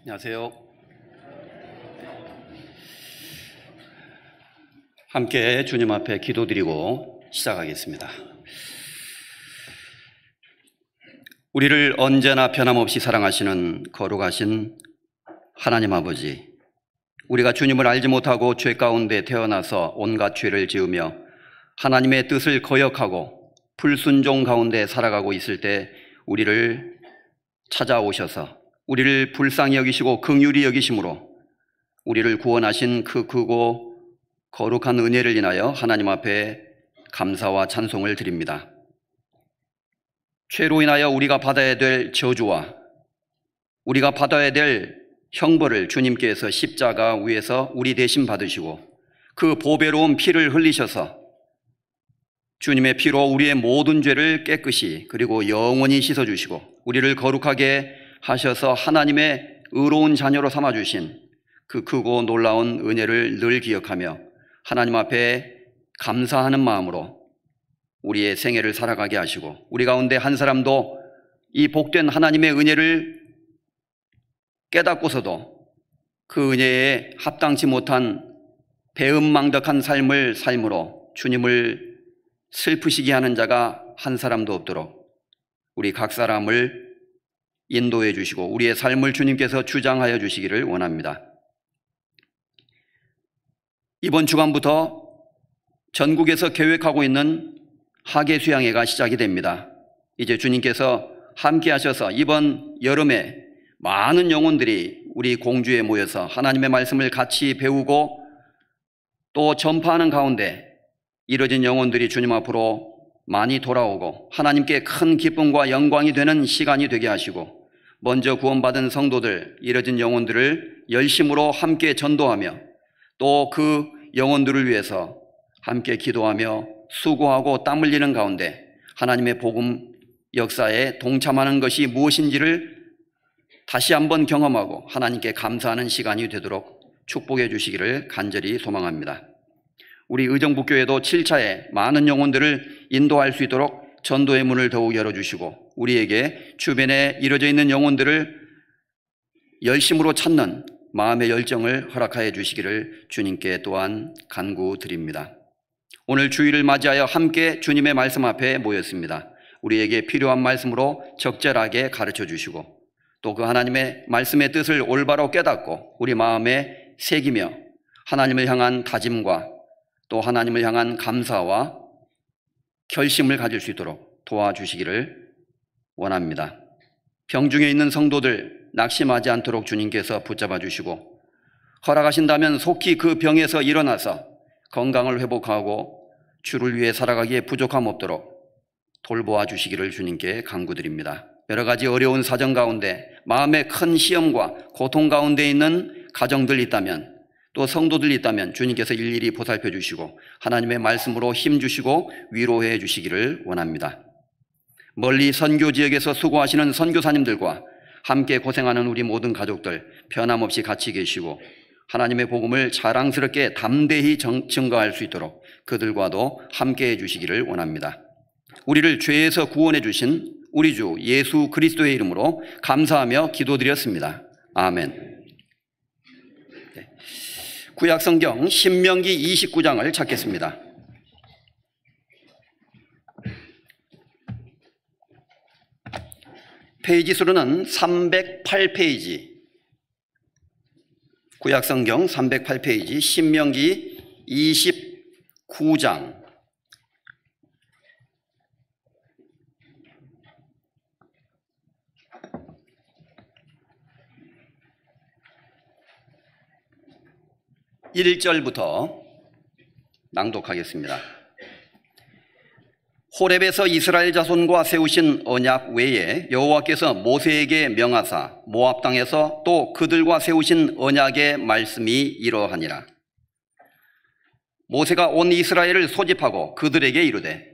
안녕하세요. 함께 주님 앞에 기도드리고 시작하겠습니다. 우리를 언제나 변함없이 사랑하시는 거룩하신 하나님 아버지, 우리가 주님을 알지 못하고 죄 가운데 태어나서 온갖 죄를 지으며 하나님의 뜻을 거역하고 불순종 가운데 살아가고 있을 때 우리를 찾아오셔서 우리를 불쌍히 여기시고 긍휼히 여기심으로 우리를 구원하신 그 크고 거룩한 은혜를 인하여 하나님 앞에 감사와 찬송을 드립니다. 죄로 인하여 우리가 받아야 될 저주와 우리가 받아야 될 형벌을 주님께서 십자가 위에서 우리 대신 받으시고 그 보배로운 피를 흘리셔서 주님의 피로 우리의 모든 죄를 깨끗이 그리고 영원히 씻어주시고 우리를 거룩하게 하셔서 하나님의 의로운 자녀로 삼아주신 그 크고 놀라운 은혜를 늘 기억하며 하나님 앞에 감사하는 마음으로 우리의 생애를 살아가게 하시고 우리 가운데 한 사람도 이 복된 하나님의 은혜를 깨닫고서도 그 은혜에 합당치 못한 배은망덕한 삶을 삶으로 주님을 슬프시게 하는 자가 한 사람도 없도록 우리 각 사람을 인도해 주시고 우리의 삶을 주님께서 주장하여 주시기를 원합니다. 이번 주간부터 전국에서 계획하고 있는 학예 수양회가 시작이 됩니다. 이제 주님께서 함께 하셔서 이번 여름에 많은 영혼들이 우리 공주에 모여서 하나님의 말씀을 같이 배우고 또 전파하는 가운데 이뤄진 영혼들이 주님 앞으로 많이 돌아오고 하나님께 큰 기쁨과 영광이 되는 시간이 되게 하시고 먼저 구원받은 성도들, 이뤄진 영혼들을 열심으로 함께 전도하며 또 그 영혼들을 위해서 함께 기도하며 수고하고 땀 흘리는 가운데 하나님의 복음 역사에 동참하는 것이 무엇인지를 다시 한번 경험하고 하나님께 감사하는 시간이 되도록 축복해 주시기를 간절히 소망합니다. 우리 의정부교회도 7차에 많은 영혼들을 인도할 수 있도록 전도의 문을 더욱 열어주시고 우리에게 주변에 이루어져 있는 영혼들을 열심으로 찾는 마음의 열정을 허락하여 주시기를 주님께 또한 간구드립니다. 오늘 주일을 맞이하여 함께 주님의 말씀 앞에 모였습니다. 우리에게 필요한 말씀으로 적절하게 가르쳐 주시고 또 그 하나님의 말씀의 뜻을 올바로 깨닫고 우리 마음에 새기며 하나님을 향한 다짐과 또 하나님을 향한 감사와 결심을 가질 수 있도록 도와주시기를 원합니다. 병중에 있는 성도들 낙심하지 않도록 주님께서 붙잡아 주시고 허락하신다면 속히 그 병에서 일어나서 건강을 회복하고 주를 위해 살아가기에 부족함 없도록 돌보아 주시기를 주님께 간구드립니다. 여러 가지 어려운 사정 가운데 마음에 큰 시험과 고통 가운데 있는 가정들 있다면 또 성도들 있다면 주님께서 일일이 보살펴 주시고 하나님의 말씀으로 힘 주시고 위로해 주시기를 원합니다. 멀리 선교 지역에서 수고하시는 선교사님들과 함께 고생하는 우리 모든 가족들 변함없이 같이 계시고 하나님의 복음을 자랑스럽게 담대히 증거할 수 있도록 그들과도 함께 해 주시기를 원합니다. 우리를 죄에서 구원해 주신 우리 주 예수 그리스도의 이름으로 감사하며 기도드렸습니다. 아멘. 구약성경 신명기 29장을 찾겠습니다. 페이지 수로는 308페이지, 구약성경 308페이지, 신명기 29장. (1절부터) 낭독하겠습니다. 호렙에서 이스라엘 자손과 세우신 언약 외에 여호와께서 모세에게 명하사 모압 땅에서 또 그들과 세우신 언약의 말씀이 이러하니라. 모세가 온 이스라엘을 소집하고 그들에게 이르되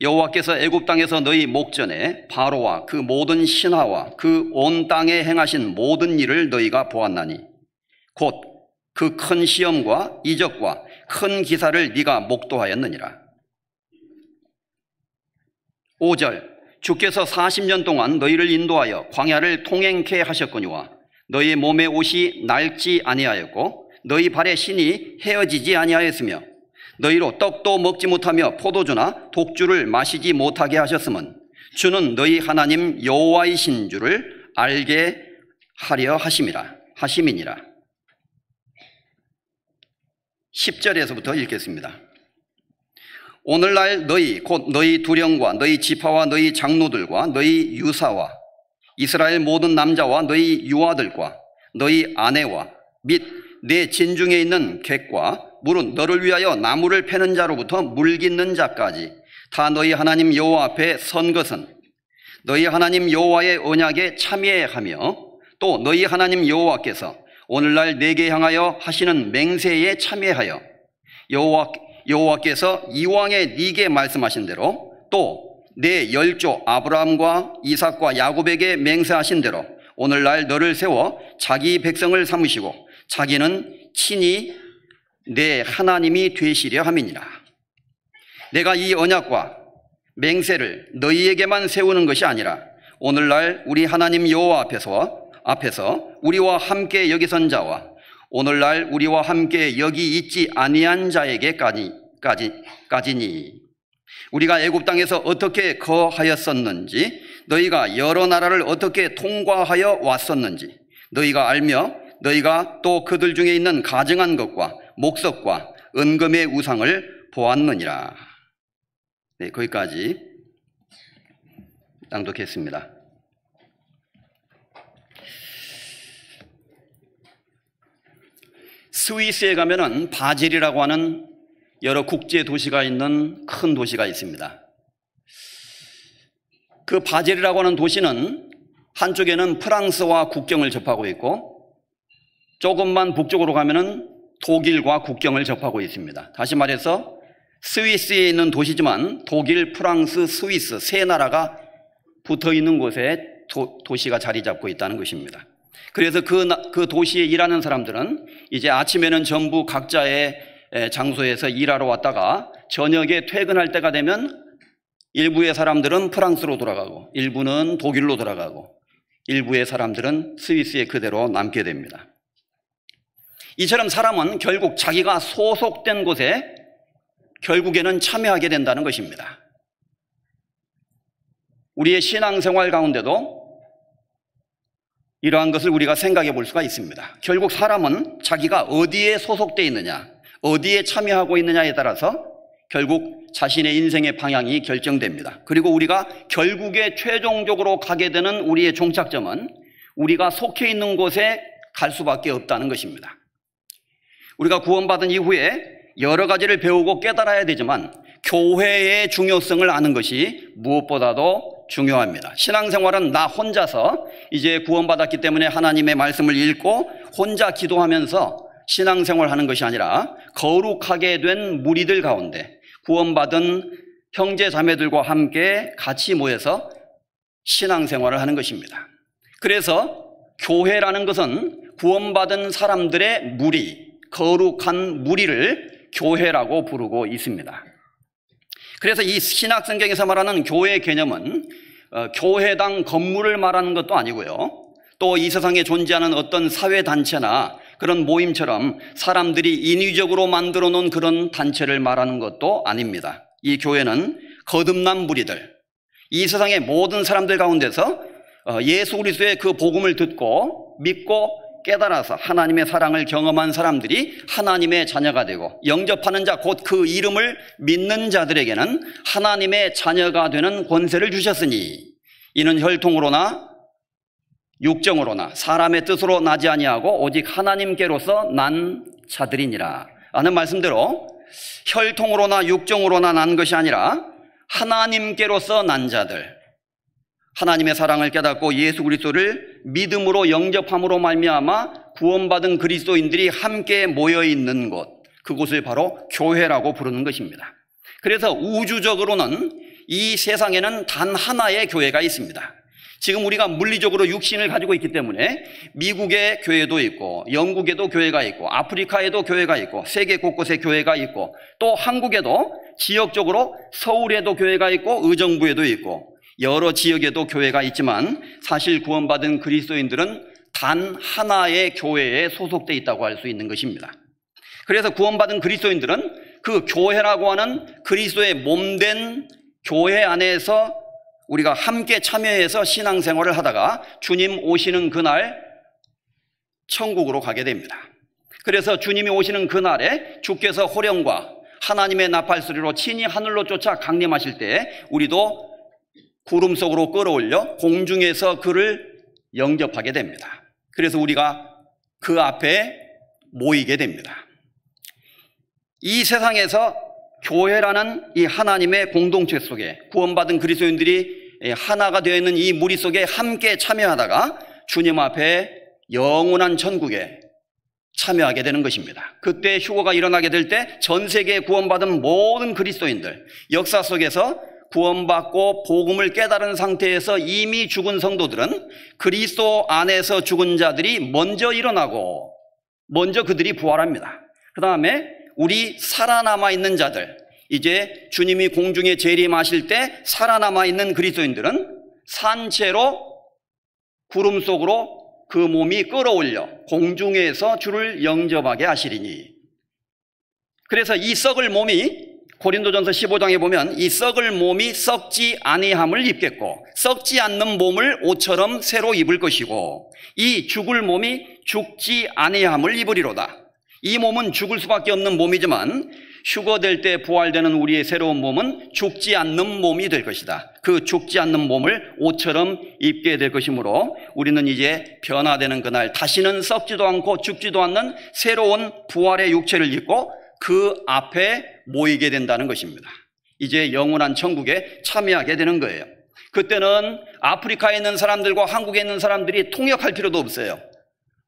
여호와께서 애굽 땅에서 너희 목전에 바로와 그 모든 신하와 그 온 땅에 행하신 모든 일을 너희가 보았나니 곧 그 큰 시험과 이적과 큰 기사를 네가 목도하였느니라. 5절 주께서 40년 동안 너희를 인도하여 광야를 통행케 하셨거니와 너희 몸의 옷이 낡지 아니하였고 너희 발의 신이 헤어지지 아니하였으며 너희로 떡도 먹지 못하며 포도주나 독주를 마시지 못하게 하셨음은 주는 너희 하나님 여호와이신 줄을 알게 하려 하심이니라. 10절에서부터 읽겠습니다. 오늘날 너희 곧 너희 두령과 너희 지파와 너희 장로들과 너희 유사와 이스라엘 모든 남자와 너희 유아들과 너희 아내와 및 내 진중에 있는 객과 물은 너를 위하여 나무를 패는 자로부터 물 깃는 자까지 다 너희 하나님 여호와 앞에 선 것은 너희 하나님 여호와의 언약에 참여하며 또 너희 하나님 여호와께서 오늘날 내게 향하여 하시는 맹세에 참여하여 여호와께서 이왕에 네게 말씀하신 대로 또 내 열조 아브라함과 이삭과 야곱에게 맹세하신 대로 오늘날 너를 세워 자기 백성을 삼으시고 자기는 친히 내 하나님이 되시려 함이니라. 내가 이 언약과 맹세를 너희에게만 세우는 것이 아니라 오늘날 우리 하나님 여호와 앞에서 우리와 함께 여기 선 자와 오늘날 우리와 함께 여기 있지 아니한 자에게까지니 우리가 애굽 땅에서 어떻게 거하였었는지 너희가 여러 나라를 어떻게 통과하여 왔었는지 너희가 알며 너희가 또 그들 중에 있는 가증한 것과 목석과 은금의 우상을 보았느니라. 네, 거기까지 낭독했습니다. 스위스에 가면은 바젤이라고 하는 여러 국제 도시가 있는 큰 도시가 있습니다. 그 바젤이라고 하는 도시는 한쪽에는 프랑스와 국경을 접하고 있고 조금만 북쪽으로 가면은 독일과 국경을 접하고 있습니다. 다시 말해서 스위스에 있는 도시지만 독일, 프랑스, 스위스 세 나라가 붙어 있는 곳에 도시가 자리 잡고 있다는 것입니다. 그래서 그 도시에 일하는 사람들은 이제 아침에는 전부 각자의 장소에서 일하러 왔다가 저녁에 퇴근할 때가 되면 일부의 사람들은 프랑스로 돌아가고 일부는 독일로 돌아가고 일부의 사람들은 스위스에 그대로 남게 됩니다. 이처럼 사람은 결국 자기가 소속된 곳에 결국에는 참여하게 된다는 것입니다. 우리의 신앙생활 가운데도 이러한 것을 우리가 생각해 볼 수가 있습니다. 결국 사람은 자기가 어디에 소속되어 있느냐, 어디에 참여하고 있느냐에 따라서 결국 자신의 인생의 방향이 결정됩니다. 그리고 우리가 결국에 최종적으로 가게 되는 우리의 종착점은 우리가 속해 있는 곳에 갈 수밖에 없다는 것입니다. 우리가 구원받은 이후에 여러 가지를 배우고 깨달아야 되지만 교회의 중요성을 아는 것이 무엇보다도 중요합니다. 신앙생활은 나 혼자서 이제 구원받았기 때문에 하나님의 말씀을 읽고 혼자 기도하면서 신앙생활을 하는 것이 아니라 거룩하게 된 무리들 가운데 구원받은 형제 자매들과 함께 같이 모여서 신앙생활을 하는 것입니다. 그래서 교회라는 것은 구원받은 사람들의 무리, 거룩한 무리를 교회라고 부르고 있습니다. 그래서 이 신약성경에서 말하는 교회 개념은 교회당 건물을 말하는 것도 아니고요, 또 이 세상에 존재하는 어떤 사회단체나 그런 모임처럼 사람들이 인위적으로 만들어 놓은 그런 단체를 말하는 것도 아닙니다. 이 교회는 거듭난 무리들, 이 세상의 모든 사람들 가운데서 예수 그리스도의 그 복음을 듣고 믿고 깨달아서 하나님의 사랑을 경험한 사람들이 하나님의 자녀가 되고 영접하는 자, 곧 그 이름을 믿는 자들에게는 하나님의 자녀가 되는 권세를 주셨으니 이는 혈통으로나 육정으로나 사람의 뜻으로 나지 아니하고 오직 하나님께로서 난 자들이니라 하는 말씀대로 혈통으로나 육정으로나 난 것이 아니라 하나님께로서 난 자들, 하나님의 사랑을 깨닫고 예수 그리스도를 믿음으로 영접함으로 말미암아 구원받은 그리스도인들이 함께 모여 있는 곳, 그곳을 바로 교회라고 부르는 것입니다. 그래서 우주적으로는 이 세상에는 단 하나의 교회가 있습니다. 지금 우리가 물리적으로 육신을 가지고 있기 때문에 미국의 교회도 있고 영국에도 교회가 있고 아프리카에도 교회가 있고 세계 곳곳에 교회가 있고 또 한국에도 지역적으로 서울에도 교회가 있고 의정부에도 있고 여러 지역에도 교회가 있지만 사실 구원받은 그리스도인들은 단 하나의 교회에 소속되어 있다고 할 수 있는 것입니다. 그래서 구원받은 그리스도인들은 그 교회라고 하는 그리스도의 몸된 교회 안에서 우리가 함께 참여해서 신앙생활을 하다가 주님 오시는 그날 천국으로 가게 됩니다. 그래서 주님이 오시는 그날에 주께서 호령과 하나님의 나팔소리로 친히 하늘로 쫓아 강림하실 때 우리도 구름 속으로 끌어올려 공중에서 그를 영접하게 됩니다. 그래서 우리가 그 앞에 모이게 됩니다. 이 세상에서 교회라는 이 하나님의 공동체 속에 구원받은 그리스도인들이 하나가 되어 있는 이 무리 속에 함께 참여하다가 주님 앞에 영원한 천국에 참여하게 되는 것입니다. 그때 휴거가 일어나게 될 때 전 세계에 구원받은 모든 그리스도인들, 역사 속에서 구원받고 복음을 깨달은 상태에서 이미 죽은 성도들은 그리스도 안에서 죽은 자들이 먼저 일어나고 먼저 그들이 부활합니다. 그 다음에 우리 살아남아 있는 자들, 이제 주님이 공중에 재림하실 때 살아남아 있는 그리스도인들은 산채로 구름 속으로 그 몸이 끌어올려 공중에서 주를 영접하게 하시리니. 그래서 이 썩을 몸이 고린도전서 15장에 보면 이 썩을 몸이 썩지 아니함을 입겠고 썩지 않는 몸을 옷처럼 새로 입을 것이고 이 죽을 몸이 죽지 아니함을 입으리로다. 이 몸은 죽을 수밖에 없는 몸이지만 휴거될 때 부활되는 우리의 새로운 몸은 죽지 않는 몸이 될 것이다. 그 죽지 않는 몸을 옷처럼 입게 될 것이므로 우리는 이제 변화되는 그날 다시는 썩지도 않고 죽지도 않는 새로운 부활의 육체를 입고 그 앞에 모이게 된다는 것입니다. 이제 영원한 천국에 참여하게 되는 거예요. 그때는 아프리카에 있는 사람들과 한국에 있는 사람들이 통역할 필요도 없어요.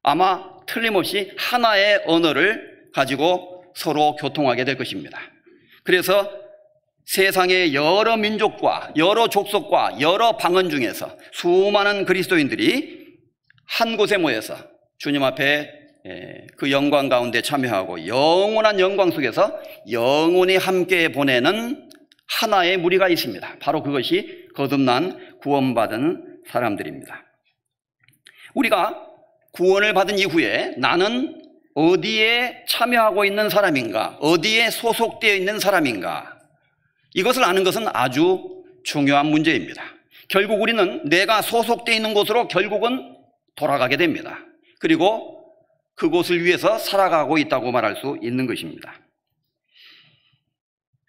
아마 틀림없이 하나의 언어를 가지고 서로 교통하게 될 것입니다. 그래서 세상의 여러 민족과 여러 족속과 여러 방언 중에서 수많은 그리스도인들이 한 곳에 모여서 주님 앞에 그 영광 가운데 참여하고 영원한 영광 속에서 영원히 함께 보내는 하나의 무리가 있습니다. 바로 그것이 거듭난 구원받은 사람들입니다. 우리가 구원을 받은 이후에 나는 어디에 참여하고 있는 사람인가, 어디에 소속되어 있는 사람인가, 이것을 아는 것은 아주 중요한 문제입니다. 결국 우리는 내가 소속되어 있는 곳으로 결국은 돌아가게 됩니다. 그리고 그곳을 위해서 살아가고 있다고 말할 수 있는 것입니다.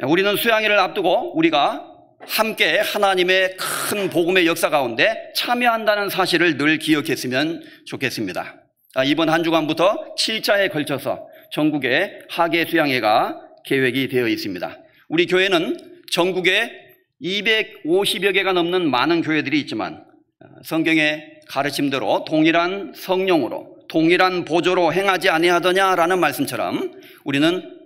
우리는 수양회를 앞두고 우리가 함께 하나님의 큰 복음의 역사 가운데 참여한다는 사실을 늘 기억했으면 좋겠습니다. 이번 한 주간부터 7차에 걸쳐서 전국에 하계 수양회가 계획이 되어 있습니다. 우리 교회는 전국에 250여 개가 넘는 많은 교회들이 있지만 성경의 가르침대로 동일한 성령으로 동일한 보조로 행하지 아니하더냐라는 말씀처럼 우리는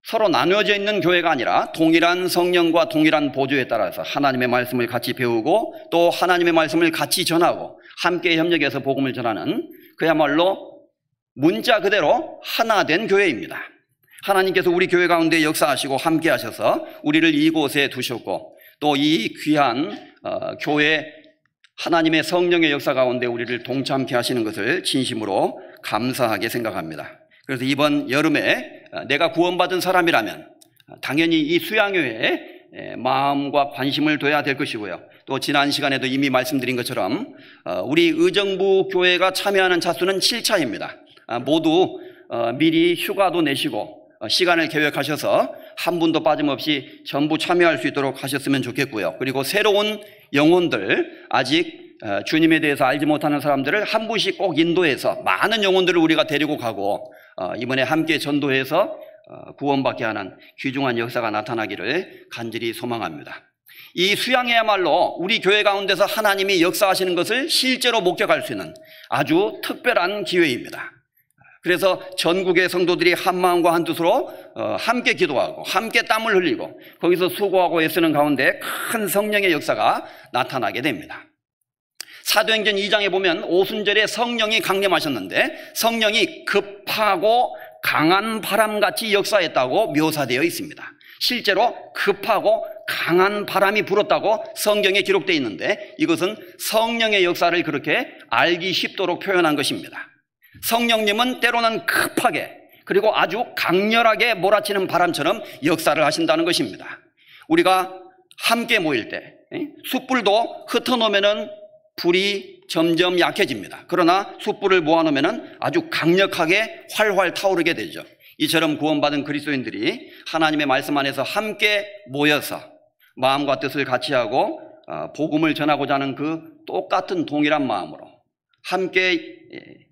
서로 나누어져 있는 교회가 아니라 동일한 성령과 동일한 보조에 따라서 하나님의 말씀을 같이 배우고 또 하나님의 말씀을 같이 전하고 함께 협력해서 복음을 전하는 그야말로 문자 그대로 하나 된 교회입니다. 하나님께서 우리 교회 가운데 역사하시고 함께 하셔서 우리를 이곳에 두셨고 또 이 귀한 교회 하나님의 성령의 역사 가운데 우리를 동참케 하시는 것을 진심으로 감사하게 생각합니다. 그래서 이번 여름에 내가 구원받은 사람이라면 당연히 이 수양회에 마음과 관심을 둬야 될 것이고요. 또 지난 시간에도 이미 말씀드린 것처럼 우리 의정부 교회가 참여하는 차수는 7차입니다. 모두 미리 휴가도 내시고 시간을 계획하셔서 한 분도 빠짐없이 전부 참여할 수 있도록 하셨으면 좋겠고요. 그리고 새로운 영혼들, 아직 주님에 대해서 알지 못하는 사람들을 한 분씩 꼭 인도해서 많은 영혼들을 우리가 데리고 가고 이번에 함께 전도해서 구원받게 하는 귀중한 역사가 나타나기를 간절히 소망합니다. 이 수양회야말로 우리 교회 가운데서 하나님이 역사하시는 것을 실제로 목격할 수 있는 아주 특별한 기회입니다. 그래서 전국의 성도들이 한 마음과 한 뜻으로 함께 기도하고 함께 땀을 흘리고 거기서 수고하고 애쓰는 가운데 큰 성령의 역사가 나타나게 됩니다. 사도행전 2장에 보면 오순절에 성령이 강림하셨는데 성령이 급하고 강한 바람같이 역사했다고 묘사되어 있습니다. 실제로 급하고 강한 바람이 불었다고 성경에 기록되어 있는데 이것은 성령의 역사를 그렇게 알기 쉽도록 표현한 것입니다. 성령님은 때로는 급하게 그리고 아주 강렬하게 몰아치는 바람처럼 역사를 하신다는 것입니다. 우리가 함께 모일 때 숯불도 흩어놓으면 불이 점점 약해집니다. 그러나 숯불을 모아놓으면 아주 강력하게 활활 타오르게 되죠. 이처럼 구원받은 그리스도인들이 하나님의 말씀 안에서 함께 모여서 마음과 뜻을 같이 하고 복음을 전하고자 하는 그 똑같은 동일한 마음으로 함께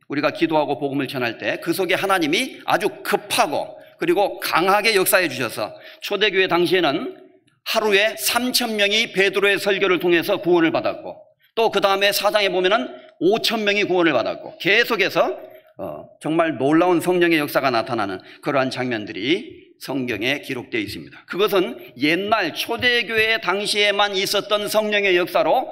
우리가 기도하고 복음을 전할 때 그 속에 하나님이 아주 급하고 그리고 강하게 역사해 주셔서 초대교회 당시에는 하루에 3,000명이 베드로의 설교를 통해서 구원을 받았고 또 그 다음에 사장에 보면은 5,000명이 구원을 받았고 계속해서 정말 놀라운 성령의 역사가 나타나는 그러한 장면들이 성경에 기록되어 있습니다. 그것은 옛날 초대교회 당시에만 있었던 성령의 역사로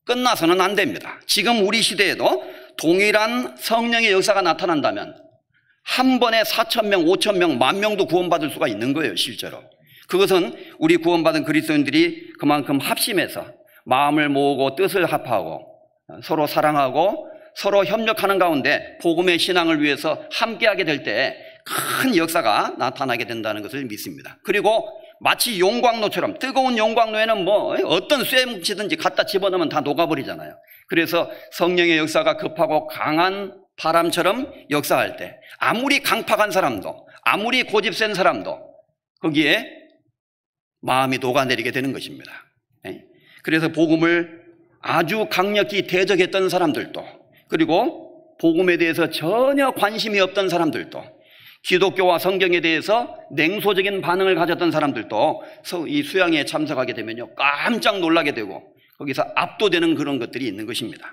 끝나서는 안 됩니다. 지금 우리 시대에도 동일한 성령의 역사가 나타난다면 한 번에 4,000명, 5,000명, 10,000명도 구원받을 수가 있는 거예요, 실제로. 그것은 우리 구원받은 그리스도인들이 그만큼 합심해서 마음을 모으고 뜻을 합하고 서로 사랑하고 서로 협력하는 가운데 복음의 신앙을 위해서 함께하게 될 때 큰 역사가 나타나게 된다는 것을 믿습니다. 그리고 마치 용광로처럼 뜨거운 용광로에는 뭐 어떤 쇠뭉치든지 갖다 집어넣으면 다 녹아버리잖아요. 그래서 성령의 역사가 급하고 강한 바람처럼 역사할 때 아무리 강팍한 사람도 아무리 고집 센 사람도 거기에 마음이 녹아내리게 되는 것입니다. 그래서 복음을 아주 강력히 대적했던 사람들도 그리고 복음에 대해서 전혀 관심이 없던 사람들도 기독교와 성경에 대해서 냉소적인 반응을 가졌던 사람들도 이 수양회에 참석하게 되면요 깜짝 놀라게 되고 거기서 압도되는 그런 것들이 있는 것입니다.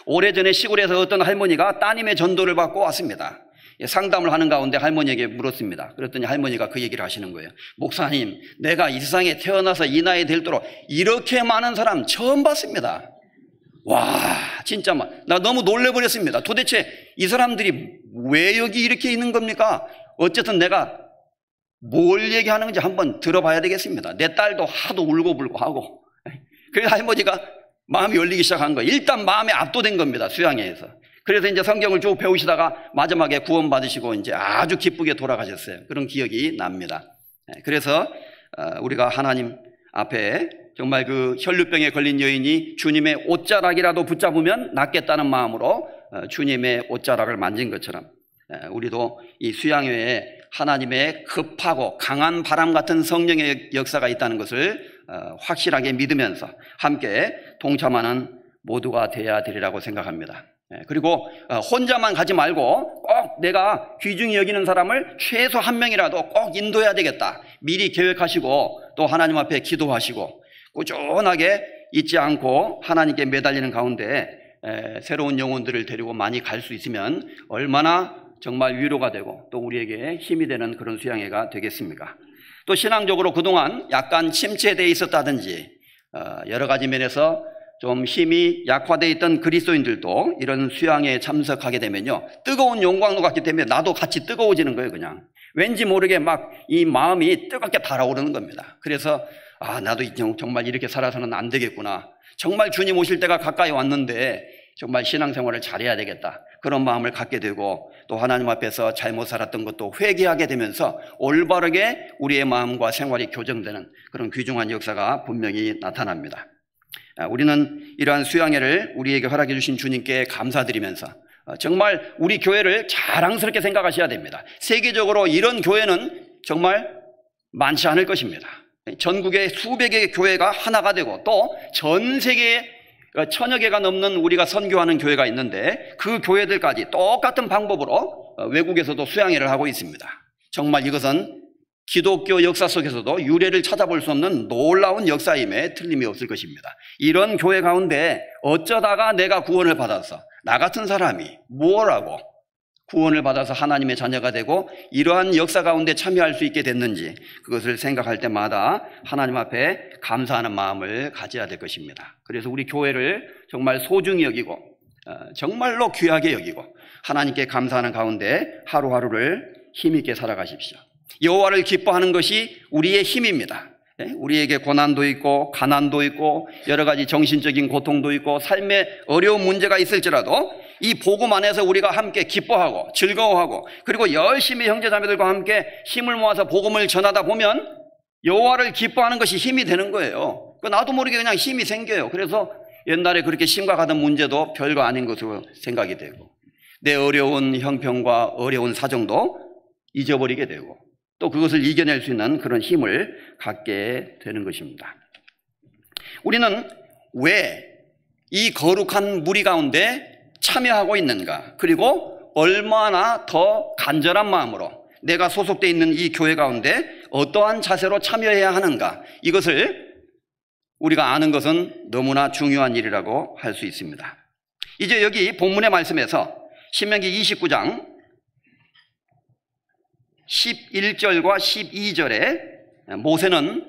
오래전에 시골에서 어떤 할머니가 따님의 전도를 받고 왔습니다. 상담을 하는 가운데 할머니에게 물었습니다. 그랬더니 할머니가 그 얘기를 하시는 거예요. 목사님, 내가 이 세상에 태어나서 이 나이 되도록 이렇게 많은 사람 처음 봤습니다. 와, 진짜 나 너무 놀래버렸습니다. 도대체 이 사람들이 왜 여기 이렇게 있는 겁니까? 어쨌든 내가 뭘 얘기하는 건지 한번 들어봐야 되겠습니다. 내 딸도 하도 울고불고 하고. 그래서 할머니가 마음이 열리기 시작한 거예요. 일단 마음에 압도된 겁니다. 수양회에서. 그래서 이제 성경을 쭉 배우시다가 마지막에 구원받으시고 이제 아주 기쁘게 돌아가셨어요. 그런 기억이 납니다. 그래서 우리가 하나님 앞에 정말 그 혈루병에 걸린 여인이 주님의 옷자락이라도 붙잡으면 낫겠다는 마음으로 주님의 옷자락을 만진 것처럼 우리도 이 수양회에 하나님의 급하고 강한 바람 같은 성령의 역사가 있다는 것을 확실하게 믿으면서 함께 동참하는 모두가 되어야 되리라고 생각합니다. 그리고 혼자만 가지 말고 꼭 내가 귀중히 여기는 사람을 최소 한 명이라도 꼭 인도해야 되겠다. 미리 계획하시고 또 하나님 앞에 기도하시고 꾸준하게 잊지 않고 하나님께 매달리는 가운데 새로운 영혼들을 데리고 많이 갈 수 있으면 얼마나 정말 위로가 되고 또 우리에게 힘이 되는 그런 수양회가 되겠습니까? 또 신앙적으로 그동안 약간 침체되어 있었다든지 여러 가지 면에서 좀 힘이 약화되어 있던 그리스도인들도 이런 수양회에 참석하게 되면요 뜨거운 용광로 같기 때문에 나도 같이 뜨거워지는 거예요. 그냥 왠지 모르게 막 이 마음이 뜨겁게 달아오르는 겁니다. 그래서 나도 정말 이렇게 살아서는 안 되겠구나. 정말 주님 오실 때가 가까이 왔는데 정말 신앙생활을 잘해야 되겠다. 그런 마음을 갖게 되고 또 하나님 앞에서 잘못 살았던 것도 회개하게 되면서 올바르게 우리의 마음과 생활이 교정되는 그런 귀중한 역사가 분명히 나타납니다. 우리는 이러한 수양회를 우리에게 허락해 주신 주님께 감사드리면서 정말 우리 교회를 자랑스럽게 생각하셔야 됩니다. 세계적으로 이런 교회는 정말 많지 않을 것입니다. 전국의 수백 개의 교회가 하나가 되고 또 전 세계에 1,000여 개가 넘는 우리가 선교하는 교회가 있는데 그 교회들까지 똑같은 방법으로 외국에서도 수양회를 하고 있습니다. 정말 이것은 기독교 역사 속에서도 유례를 찾아볼 수 없는 놀라운 역사임에 틀림이 없을 것입니다. 이런 교회 가운데 어쩌다가 내가 구원을 받아서 나 같은 사람이 무엇하고 구원을 받아서 하나님의 자녀가 되고 이러한 역사 가운데 참여할 수 있게 됐는지 그것을 생각할 때마다 하나님 앞에 감사하는 마음을 가져야 될 것입니다. 그래서 우리 교회를 정말 소중히 여기고 정말로 귀하게 여기고 하나님께 감사하는 가운데 하루하루를 힘있게 살아가십시오. 여호와를 기뻐하는 것이 우리의 힘입니다. 우리에게 고난도 있고 가난도 있고 여러 가지 정신적인 고통도 있고 삶에 어려운 문제가 있을지라도 이 복음 안에서 우리가 함께 기뻐하고 즐거워하고 그리고 열심히 형제자매들과 함께 힘을 모아서 복음을 전하다 보면 여호와를 기뻐하는 것이 힘이 되는 거예요. 나도 모르게 그냥 힘이 생겨요. 그래서 옛날에 그렇게 심각하던 문제도 별거 아닌 것으로 생각이 되고 내 어려운 형편과 어려운 사정도 잊어버리게 되고 또 그것을 이겨낼 수 있는 그런 힘을 갖게 되는 것입니다. 우리는 왜 이 거룩한 무리 가운데 참여하고 있는가? 그리고 얼마나 더 간절한 마음으로 내가 소속되어 있는 이 교회 가운데 어떠한 자세로 참여해야 하는가? 이것을 우리가 아는 것은 너무나 중요한 일이라고 할 수 있습니다. 이제 여기 본문의 말씀에서 신명기 29장 11절과 12절에 모세는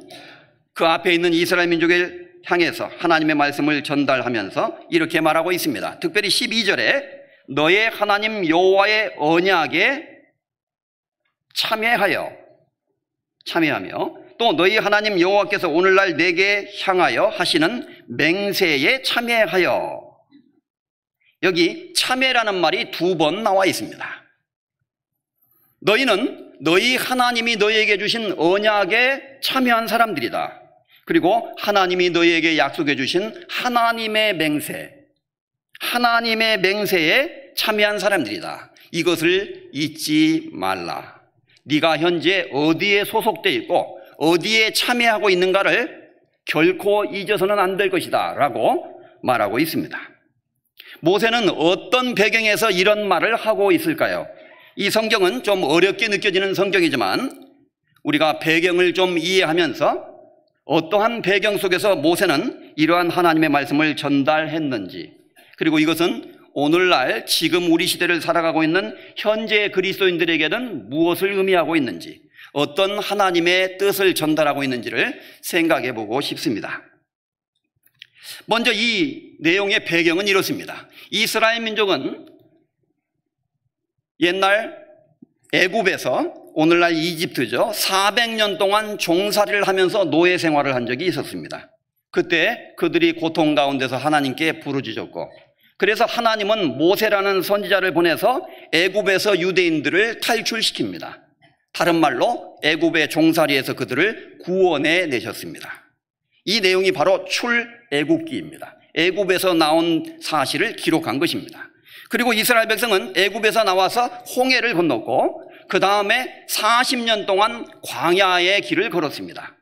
그 앞에 있는 이스라엘 민족을 향해서 하나님의 말씀을 전달하면서 이렇게 말하고 있습니다. 특별히 12절에 너의 하나님 여호와의 언약에 참여하며 또 너희 하나님 여호와께서 오늘날 내게 향하여 하시는 맹세에 참여하여. 여기 참여라는 말이 2번 나와 있습니다. 너희는 너희 하나님이 너희에게 주신 언약에 참여한 사람들이다. 그리고 하나님이 너희에게 약속해 주신 하나님의 맹세에 참여한 사람들이다. 이것을 잊지 말라. 네가 현재 어디에 소속되어 있고 어디에 참여하고 있는가를 결코 잊어서는 안 될 것이다 라고 말하고 있습니다. 모세는 어떤 배경에서 이런 말을 하고 있을까요? 이 성경은 좀 어렵게 느껴지는 성경이지만 우리가 배경을 좀 이해하면서 어떠한 배경 속에서 모세는 이러한 하나님의 말씀을 전달했는지, 그리고 이것은 오늘날 지금 우리 시대를 살아가고 있는 현재 그리스도인들에게는 무엇을 의미하고 있는지, 어떤 하나님의 뜻을 전달하고 있는지를 생각해 보고 싶습니다. 먼저 이 내용의 배경은 이렇습니다. 이스라엘 민족은 옛날 애굽에서, 오늘날 이집트죠, 400년 동안 종살이를 하면서 노예 생활을 한 적이 있었습니다. 그때 그들이 고통 가운데서 하나님께 부르짖었고, 그래서 하나님은 모세라는 선지자를 보내서 애굽에서 유대인들을 탈출시킵니다. 다른 말로 애굽의 종살이에서 그들을 구원해 내셨습니다. 이 내용이 바로 출애굽기입니다. 애굽에서 나온 사실을 기록한 것입니다. 그리고 이스라엘 백성은 애굽에서 나와서 홍해를 건넜고 그 다음에 40년 동안 광야의 길을 걸었습니다.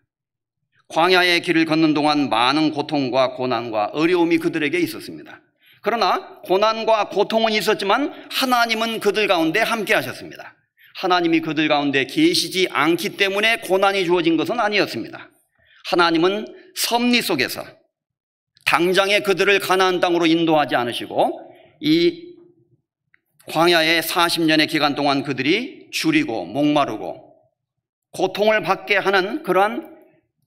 광야의 길을 걷는 동안 많은 고통과 고난과 어려움이 그들에게 있었습니다. 그러나 고난과 고통은 있었지만 하나님은 그들 가운데 함께 하셨습니다. 하나님이 그들 가운데 계시지 않기 때문에 고난이 주어진 것은 아니었습니다. 하나님은 섭리 속에서 당장에 그들을 가나안 땅으로 인도하지 않으시고 이 광야의 40년의 기간 동안 그들이 줄이고 목마르고 고통을 받게 하는 그러한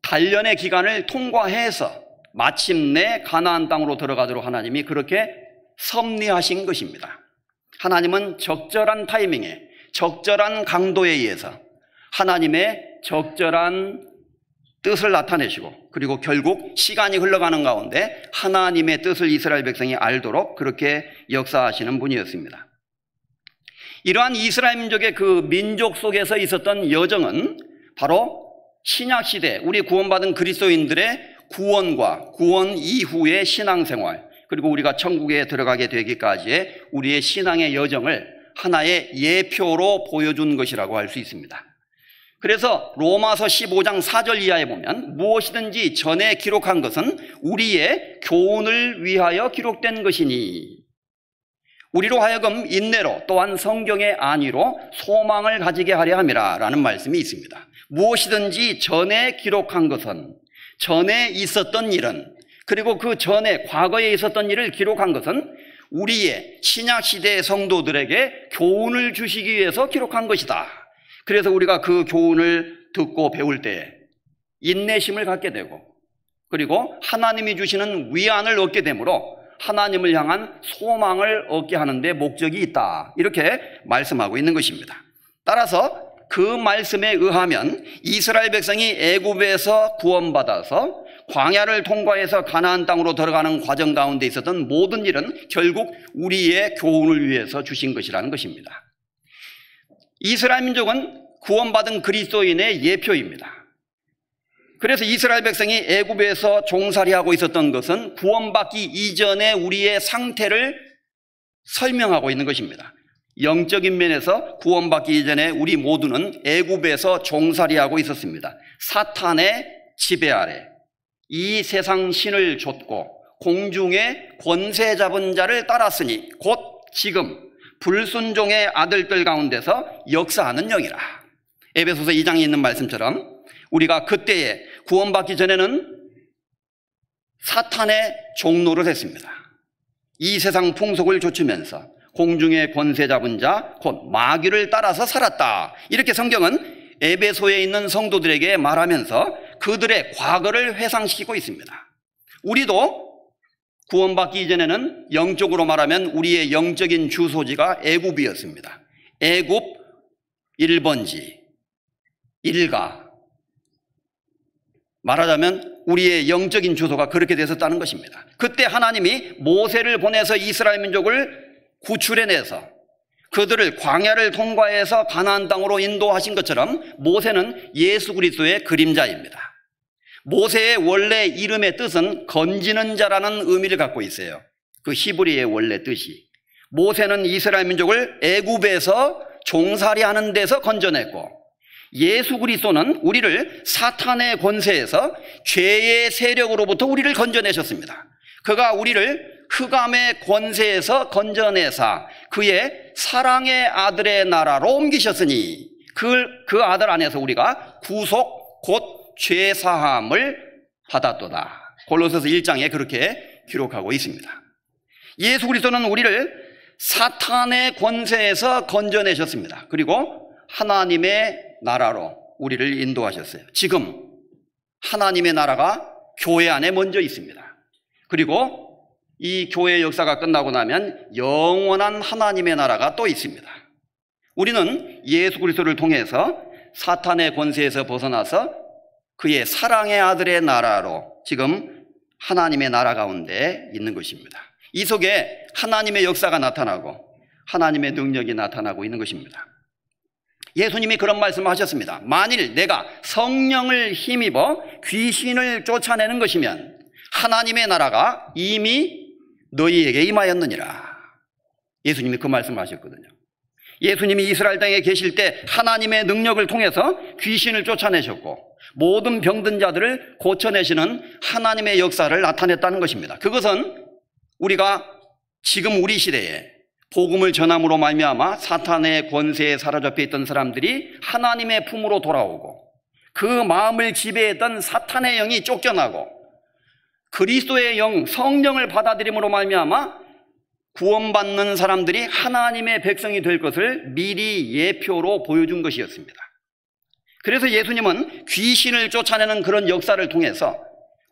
단련의 기간을 통과해서 마침내 가나안 땅으로 들어가도록 하나님이 그렇게 섭리하신 것입니다. 하나님은 적절한 타이밍에 적절한 강도에 의해서 하나님의 적절한 뜻을 나타내시고, 그리고 결국 시간이 흘러가는 가운데 하나님의 뜻을 이스라엘 백성이 알도록 그렇게 역사하시는 분이었습니다. 이러한 이스라엘 민족의 그 민족 속에서 있었던 여정은 바로 신약시대 우리 구원받은 그리스도인들의 구원과 구원 이후의 신앙생활, 그리고 우리가 천국에 들어가게 되기까지의 우리의 신앙의 여정을 하나의 예표로 보여준 것이라고 할 수 있습니다. 그래서 로마서 15장 4절 이하에 보면 무엇이든지 전에 기록한 것은 우리의 교훈을 위하여 기록된 것이니, 우리로 하여금 인내로 또한 성경의 안위로 소망을 가지게 하려 함이라 라는 말씀이 있습니다. 무엇이든지 전에 기록한 것은, 전에 있었던 일은, 그리고 그 전에 과거에 있었던 일을 기록한 것은 우리의 신약시대의 성도들에게 교훈을 주시기 위해서 기록한 것이다. 그래서 우리가 그 교훈을 듣고 배울 때에 인내심을 갖게 되고, 그리고 하나님이 주시는 위안을 얻게 되므로 하나님을 향한 소망을 얻게 하는 데 목적이 있다, 이렇게 말씀하고 있는 것입니다. 따라서 그 말씀에 의하면 이스라엘 백성이 애굽에서 구원받아서 광야를 통과해서 가나안 땅으로 들어가는 과정 가운데 있었던 모든 일은 결국 우리의 교훈을 위해서 주신 것이라는 것입니다. 이스라엘 민족은 구원받은 그리스도인의 예표입니다. 그래서 이스라엘 백성이 애굽에서 종살이하고 있었던 것은 구원받기 이전의 우리의 상태를 설명하고 있는 것입니다. 영적인 면에서 구원받기 이전에 우리 모두는 애굽에서 종살이하고 있었습니다. 사탄의 지배 아래 이 세상 신을 좇고 공중의 권세 잡은 자를 따랐으니 곧 지금 불순종의 아들들 가운데서 역사하는 영이라. 에베소서 2장에 있는 말씀처럼 우리가 그때에 구원받기 전에는 사탄의 종노를 했습니다. 이 세상 풍속을 좇으면서 공중의 권세 잡은 자 곧 마귀를 따라서 살았다. 이렇게 성경은 에베소에 있는 성도들에게 말하면서 그들의 과거를 회상시키고 있습니다. 우리도 구원받기 이전에는 영적으로 말하면 우리의 영적인 주소지가 애굽이었습니다. 애굽 1번지, 일가. 말하자면 우리의 영적인 주소가 그렇게 됐었다는 것입니다. 그때 하나님이 모세를 보내서 이스라엘 민족을 구출해내서 그들을 광야를 통과해서 가나안 땅으로 인도하신 것처럼 모세는 예수 그리스도의 그림자입니다. 모세의 원래 이름의 뜻은 건지는 자라는 의미를 갖고 있어요. 그 히브리의 원래 뜻이. 모세는 이스라엘 민족을 애굽에서 종살이하는 데서 건져냈고 예수 그리스도는 우리를 사탄의 권세에서 죄의 세력으로부터 우리를 건져내셨습니다. 그가 우리를 흑암의 권세에서 건져내사 그의 사랑의 아들의 나라로 옮기셨으니 그 아들 안에서 우리가 구속 곧 죄사함을 받았도다. 골로새서 1장에 그렇게 기록하고 있습니다. 예수 그리스도는 우리를 사탄의 권세에서 건져내셨습니다. 그리고 하나님의 나라로 우리를 인도하셨어요. 지금 하나님의 나라가 교회 안에 먼저 있습니다. 그리고 이 교회의 역사가 끝나고 나면 영원한 하나님의 나라가 또 있습니다. 우리는 예수 그리스도를 통해서 사탄의 권세에서 벗어나서 그의 사랑의 아들의 나라로 지금 하나님의 나라 가운데 있는 것입니다. 이 속에 하나님의 역사가 나타나고 하나님의 능력이 나타나고 있는 것입니다. 예수님이 그런 말씀을 하셨습니다. 만일 내가 성령을 힘입어 귀신을 쫓아내는 것이면 하나님의 나라가 이미 너희에게 임하였느니라. 예수님이 그 말씀을 하셨거든요. 예수님이 이스라엘 땅에 계실 때 하나님의 능력을 통해서 귀신을 쫓아내셨고 모든 병든 자들을 고쳐내시는 하나님의 역사를 나타냈다는 것입니다. 그것은 우리가 지금 우리 시대에 복음을 전함으로 말미암아 사탄의 권세에 사로잡혀 있던 사람들이 하나님의 품으로 돌아오고 그 마음을 지배했던 사탄의 영이 쫓겨나고 그리스도의 영 성령을 받아들임으로 말미암아 구원받는 사람들이 하나님의 백성이 될 것을 미리 예표로 보여준 것이었습니다. 그래서 예수님은 귀신을 쫓아내는 그런 역사를 통해서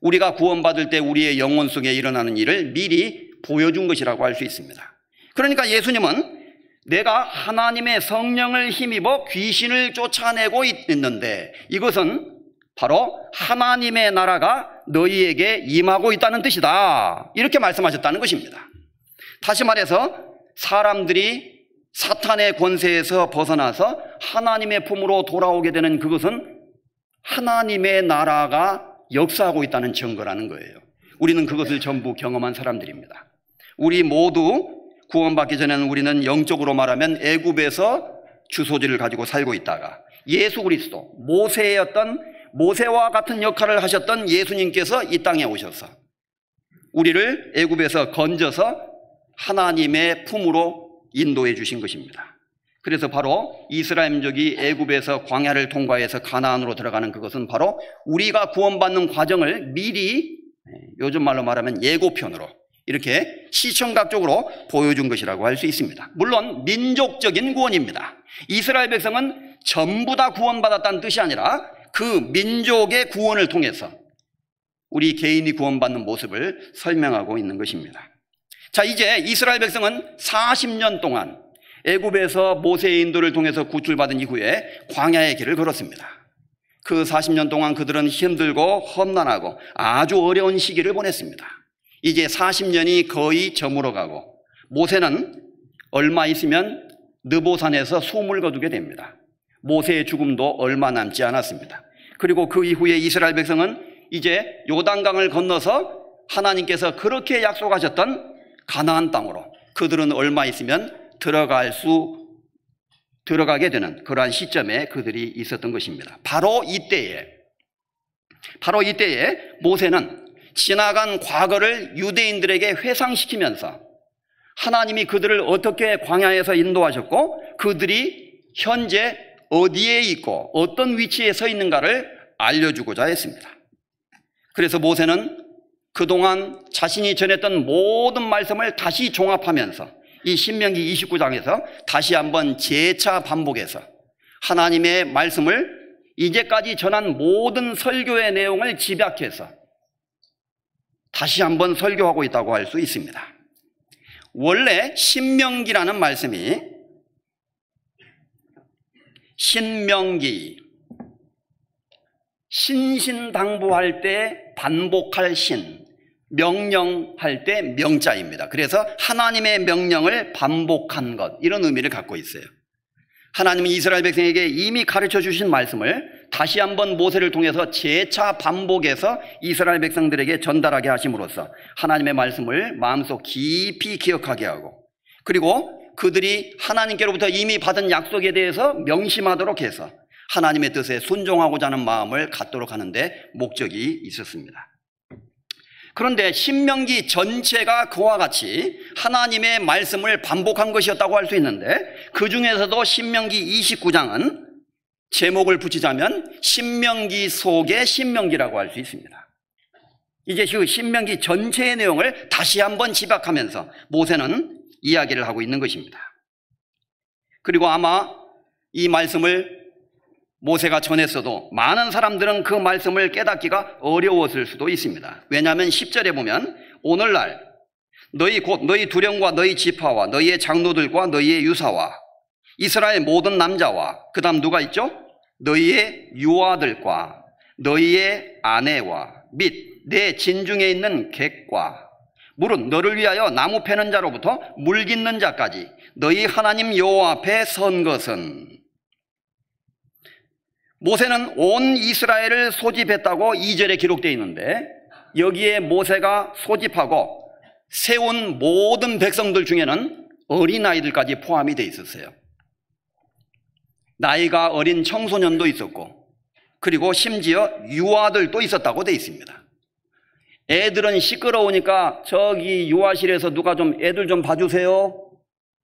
우리가 구원받을 때 우리의 영혼 속에 일어나는 일을 미리 보여준 것이라고 할 수 있습니다. 그러니까 예수님은 내가 하나님의 성령을 힘입어 귀신을 쫓아내고 있는데 이것은 바로 하나님의 나라가 너희에게 임하고 있다는 뜻이다. 이렇게 말씀하셨다는 것입니다. 다시 말해서 사람들이 사탄의 권세에서 벗어나서 하나님의 품으로 돌아오게 되는 그것은 하나님의 나라가 역사하고 있다는 증거라는 거예요. 우리는 그것을 전부 경험한 사람들입니다. 우리 모두 구원받기 전에는 우리는 영적으로 말하면 애굽에서 주소지를 가지고 살고 있다가 예수 그리스도 모세와 같은 역할을 하셨던 예수님께서 이 땅에 오셔서 우리를 애굽에서 건져서 하나님의 품으로 인도해 주신 것입니다. 그래서 바로 이스라엘 민족이 애굽에서 광야를 통과해서 가나안으로 들어가는 그것은 바로 우리가 구원받는 과정을 미리 요즘 말로 말하면 예고편으로 이렇게 시청각적으로 보여준 것이라고 할 수 있습니다. 물론 민족적인 구원입니다. 이스라엘 백성은 전부 다 구원받았다는 뜻이 아니라 그 민족의 구원을 통해서 우리 개인이 구원받는 모습을 설명하고 있는 것입니다. 자, 이제 이스라엘 백성은 40년 동안 애굽에서 모세의 인도를 통해서 구출받은 이후에 광야의 길을 걸었습니다. 그 40년 동안 그들은 힘들고 험난하고 아주 어려운 시기를 보냈습니다. 이제 40년이 거의 저물어가고 모세는 얼마 있으면 느보산에서 숨을 거두게 됩니다. 모세의 죽음도 얼마 남지 않았습니다. 그리고 그 이후에 이스라엘 백성은 이제 요단강을 건너서 하나님께서 그렇게 약속하셨던 가나안 땅으로 그들은 얼마 있으면 들어가게 되는 그러한 시점에 그들이 있었던 것입니다. 바로 이때에 모세는 지나간 과거를 유대인들에게 회상시키면서 하나님이 그들을 어떻게 광야에서 인도하셨고 그들이 현재 어디에 있고 어떤 위치에 서 있는가를 알려주고자 했습니다. 그래서 모세는 그동안 자신이 전했던 모든 말씀을 다시 종합하면서 이 신명기 29장에서 다시 한번 재차 반복해서 하나님의 말씀을 이제까지 전한 모든 설교의 내용을 집약해서 다시 한번 설교하고 있다고 할 수 있습니다. 원래 신명기라는 말씀이 신명기, 신신당부할 때 반복할 신, 명령할 때 명자입니다. 그래서 하나님의 명령을 반복한 것, 이런 의미를 갖고 있어요. 하나님은 이스라엘 백성에게 이미 가르쳐 주신 말씀을 다시 한번 모세를 통해서 재차 반복해서 이스라엘 백성들에게 전달하게 하심으로써 하나님의 말씀을 마음속 깊이 기억하게 하고 그리고 그들이 하나님께로부터 이미 받은 약속에 대해서 명심하도록 해서 하나님의 뜻에 순종하고자 하는 마음을 갖도록 하는데 목적이 있었습니다. 그런데 신명기 전체가 그와 같이 하나님의 말씀을 반복한 것이었다고 할 수 있는데 그 중에서도 신명기 29장은 제목을 붙이자면 신명기 속의 신명기라고 할 수 있습니다. 이제 그 신명기 전체의 내용을 다시 한번 집약하면서 모세는 이야기를 하고 있는 것입니다. 그리고 아마 이 말씀을 모세가 전했어도 많은 사람들은 그 말씀을 깨닫기가 어려웠을 수도 있습니다. 왜냐하면 10절에 보면 오늘날 너희 두령과 너희 지파와 너희의 장로들과 너희의 유사와 이스라엘 모든 남자와 그 다음 누가 있죠? 너희의 유아들과 너희의 아내와 및 내 진중에 있는 객과 물은 너를 위하여 나무 패는 자로부터 물 깃는 자까지 너희 하나님 여호와 앞에 선 것은 모세는 온 이스라엘을 소집했다고 2절에 기록되어 있는데 여기에 모세가 소집하고 세운 모든 백성들 중에는 어린아이들까지 포함이 되어 있었어요. 나이가 어린 청소년도 있었고 그리고 심지어 유아들도 있었다고 되어 있습니다. 애들은 시끄러우니까 저기 유아실에서 누가 좀 애들 좀 봐주세요.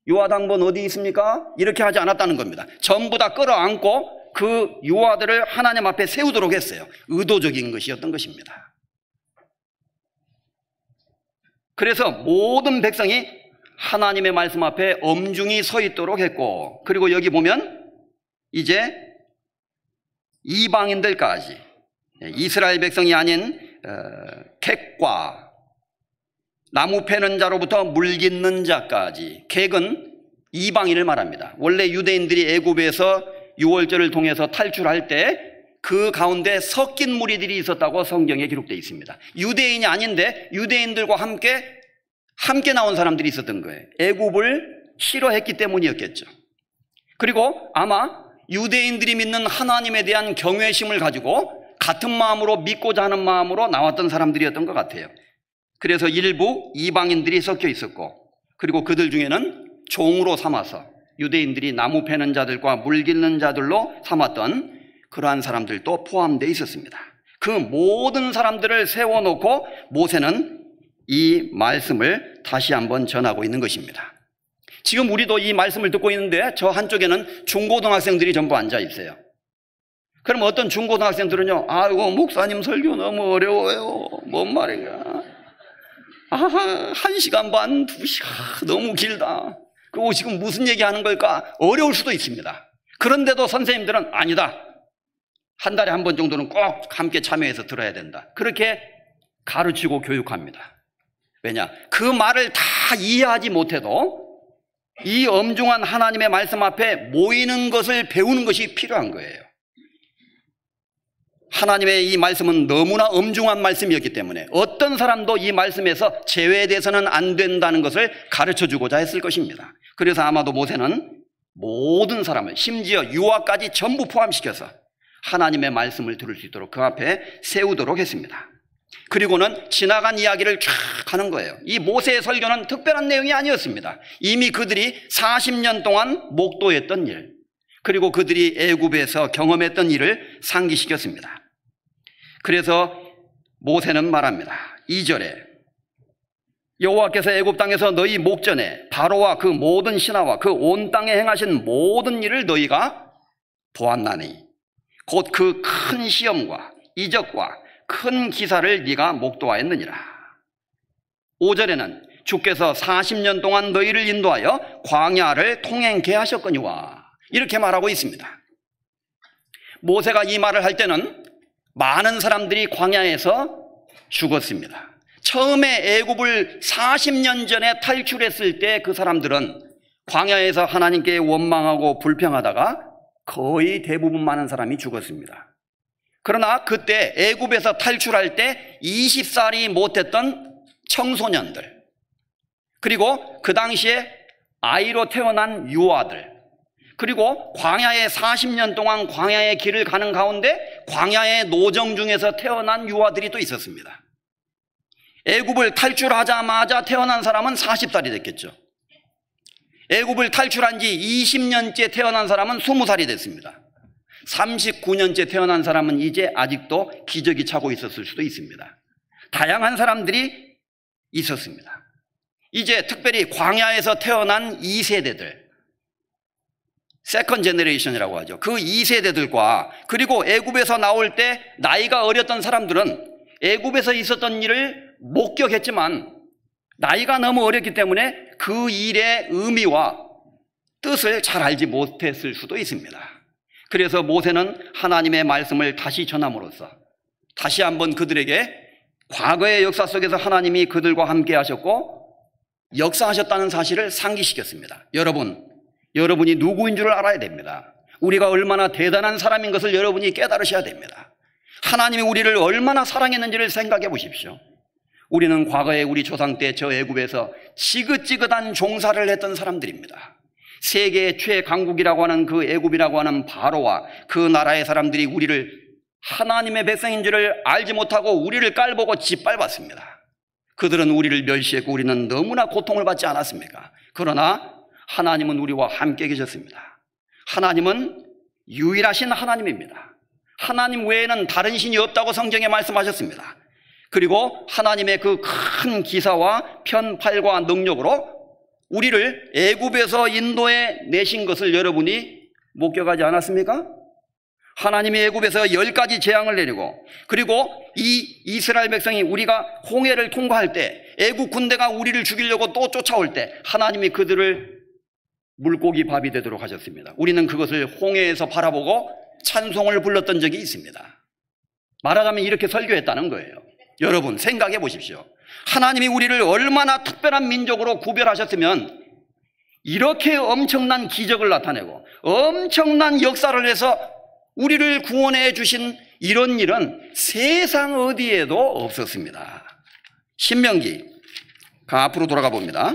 유아당번 어디 있습니까? 이렇게 하지 않았다는 겁니다. 전부 다 끌어안고 그 유아들을 하나님 앞에 세우도록 했어요. 의도적인 것이었던 것입니다. 그래서 모든 백성이 하나님의 말씀 앞에 엄중히 서 있도록 했고 그리고 여기 보면 이제 이방인들까지 이스라엘 백성이 아닌 객과 나무 패는 자로부터 물 깃는 자까지 객은 이방인을 말합니다. 원래 유대인들이 애굽에서 유월절을 통해서 탈출할 때 그 가운데 섞인 무리들이 있었다고 성경에 기록되어 있습니다. 유대인이 아닌데 유대인들과 함께 나온 사람들이 있었던 거예요. 애굽을 싫어했기 때문이었겠죠. 그리고 아마 유대인들이 믿는 하나님에 대한 경외심을 가지고 같은 마음으로 믿고자 하는 마음으로 나왔던 사람들이었던 것 같아요. 그래서 일부 이방인들이 섞여 있었고 그리고 그들 중에는 종으로 삼아서 유대인들이 나무 패는 자들과 물 깃는 자들로 삼았던 그러한 사람들도 포함되어 있었습니다. 그 모든 사람들을 세워놓고 모세는 이 말씀을 다시 한번 전하고 있는 것입니다. 지금 우리도 이 말씀을 듣고 있는데 저 한쪽에는 중고등학생들이 전부 앉아 있어요. 그럼 어떤 중고등학생들은요, 아이고 목사님 설교 너무 어려워요. 뭔 말인가. 1시간 반, 2시간 너무 길다. 그리고 지금 무슨 얘기하는 걸까? 어려울 수도 있습니다. 그런데도 선생님들은 아니다. 한 달에 한 번 정도는 꼭 함께 참여해서 들어야 된다. 그렇게 가르치고 교육합니다. 왜냐? 그 말을 다 이해하지 못해도 이 엄중한 하나님의 말씀 앞에 모이는 것을 배우는 것이 필요한 거예요. 하나님의 이 말씀은 너무나 엄중한 말씀이었기 때문에 어떤 사람도 이 말씀에서 제외돼서는 안 된다는 것을 가르쳐주고자 했을 것입니다. 그래서 아마도 모세는 모든 사람을, 심지어 유아까지 전부 포함시켜서 하나님의 말씀을 들을 수 있도록 그 앞에 세우도록 했습니다. 그리고는 지나간 이야기를 쫙 하는 거예요. 이 모세의 설교는 특별한 내용이 아니었습니다. 이미 그들이 40년 동안 목도했던 일, 그리고 그들이 애굽에서 경험했던 일을 상기시켰습니다. 그래서 모세는 말합니다. 2절에 여호와께서 애굽 땅에서 너희 목전에 바로와 그 모든 신하와 그 온 땅에 행하신 모든 일을 너희가 보았나니 곧 그 큰 시험과 이적과 큰 기사를 네가 목도하였느니라. 5절에는 주께서 40년 동안 너희를 인도하여 광야를 통행케 하셨거니와 이렇게 말하고 있습니다. 모세가 이 말을 할 때는 많은 사람들이 광야에서 죽었습니다. 처음에 애굽을 40년 전에 탈출했을 때 그 사람들은 광야에서 하나님께 원망하고 불평하다가 거의 대부분 많은 사람이 죽었습니다. 그러나 그때 애굽에서 탈출할 때 20살이 못했던 청소년들, 그리고 그 당시에 아이로 태어난 유아들, 그리고 광야에 40년 동안 광야의 길을 가는 가운데 광야의 노정 중에서 태어난 유아들이 또 있었습니다. 애굽을 탈출하자마자 태어난 사람은 40살이 됐겠죠. 애굽을 탈출한 지 20년째 태어난 사람은 20살이 됐습니다. 39년째 태어난 사람은 이제 아직도 기저귀 차고 있었을 수도 있습니다. 다양한 사람들이 있었습니다. 이제 특별히 광야에서 태어난 2세대들, 세컨 제너레이션이라고 하죠. 그 2세대들과 그리고 애굽에서 나올 때 나이가 어렸던 사람들은 애굽에서 있었던 일을 목격했지만 나이가 너무 어렸기 때문에 그 일의 의미와 뜻을 잘 알지 못했을 수도 있습니다. 그래서 모세는 하나님의 말씀을 다시 전함으로써 다시 한번 그들에게 과거의 역사 속에서 하나님이 그들과 함께 하셨고 역사하셨다는 사실을 상기시켰습니다. 여러분이 누구인 줄 알아야 됩니다. 우리가 얼마나 대단한 사람인 것을 여러분이 깨달으셔야 됩니다. 하나님이 우리를 얼마나 사랑했는지를 생각해 보십시오. 우리는 과거에 우리 조상 때 저 애굽에서 지긋지긋한 종사를 했던 사람들입니다. 세계의 최강국이라고 하는 그 애굽이라고 하는 바로와 그 나라의 사람들이 우리를 하나님의 백성인 줄을 알지 못하고 우리를 깔보고 짓밟았습니다. 그들은 우리를 멸시했고 우리는 너무나 고통을 받지 않았습니까? 그러나 하나님은 우리와 함께 계셨습니다. 하나님은 유일하신 하나님입니다. 하나님 외에는 다른 신이 없다고 성경에 말씀하셨습니다. 그리고 하나님의 그 큰 기사와 편팔과 능력으로 우리를 애굽에서 인도해 내신 것을 여러분이 목격하지 않았습니까? 하나님이 애굽에서 10가지 재앙을 내리고 그리고 이 이스라엘 백성이 우리가 홍해를 통과할 때 애굽 군대가 우리를 죽이려고 또 쫓아올 때 하나님이 그들을 물고기 밥이 되도록 하셨습니다. 우리는 그것을 홍해에서 바라보고 찬송을 불렀던 적이 있습니다. 말하자면 이렇게 설교했다는 거예요. 여러분 생각해 보십시오. 하나님이 우리를 얼마나 특별한 민족으로 구별하셨으면 이렇게 엄청난 기적을 나타내고 엄청난 역사를 해서 우리를 구원해 주신 이런 일은 세상 어디에도 없었습니다. 신명기 앞으로 돌아가 봅니다.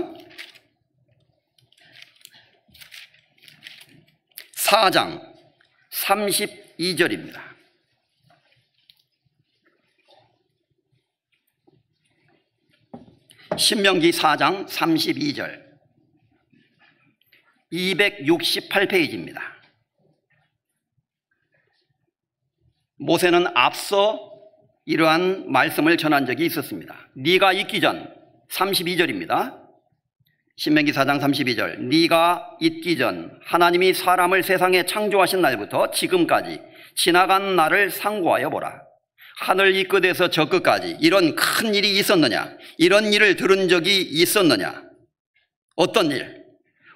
4장 32절입니다. 신명기 4장 32절 268페이지입니다. 모세는 앞서 이러한 말씀을 전한 적이 있었습니다. 네가 있기 전 32절입니다. 신명기 4장 32절 네가 있기 전 하나님이 사람을 세상에 창조하신 날부터 지금까지 지나간 날을 상고하여 보라. 하늘 이 끝에서 저 끝까지 이런 큰 일이 있었느냐? 이런 일을 들은 적이 있었느냐? 어떤 일?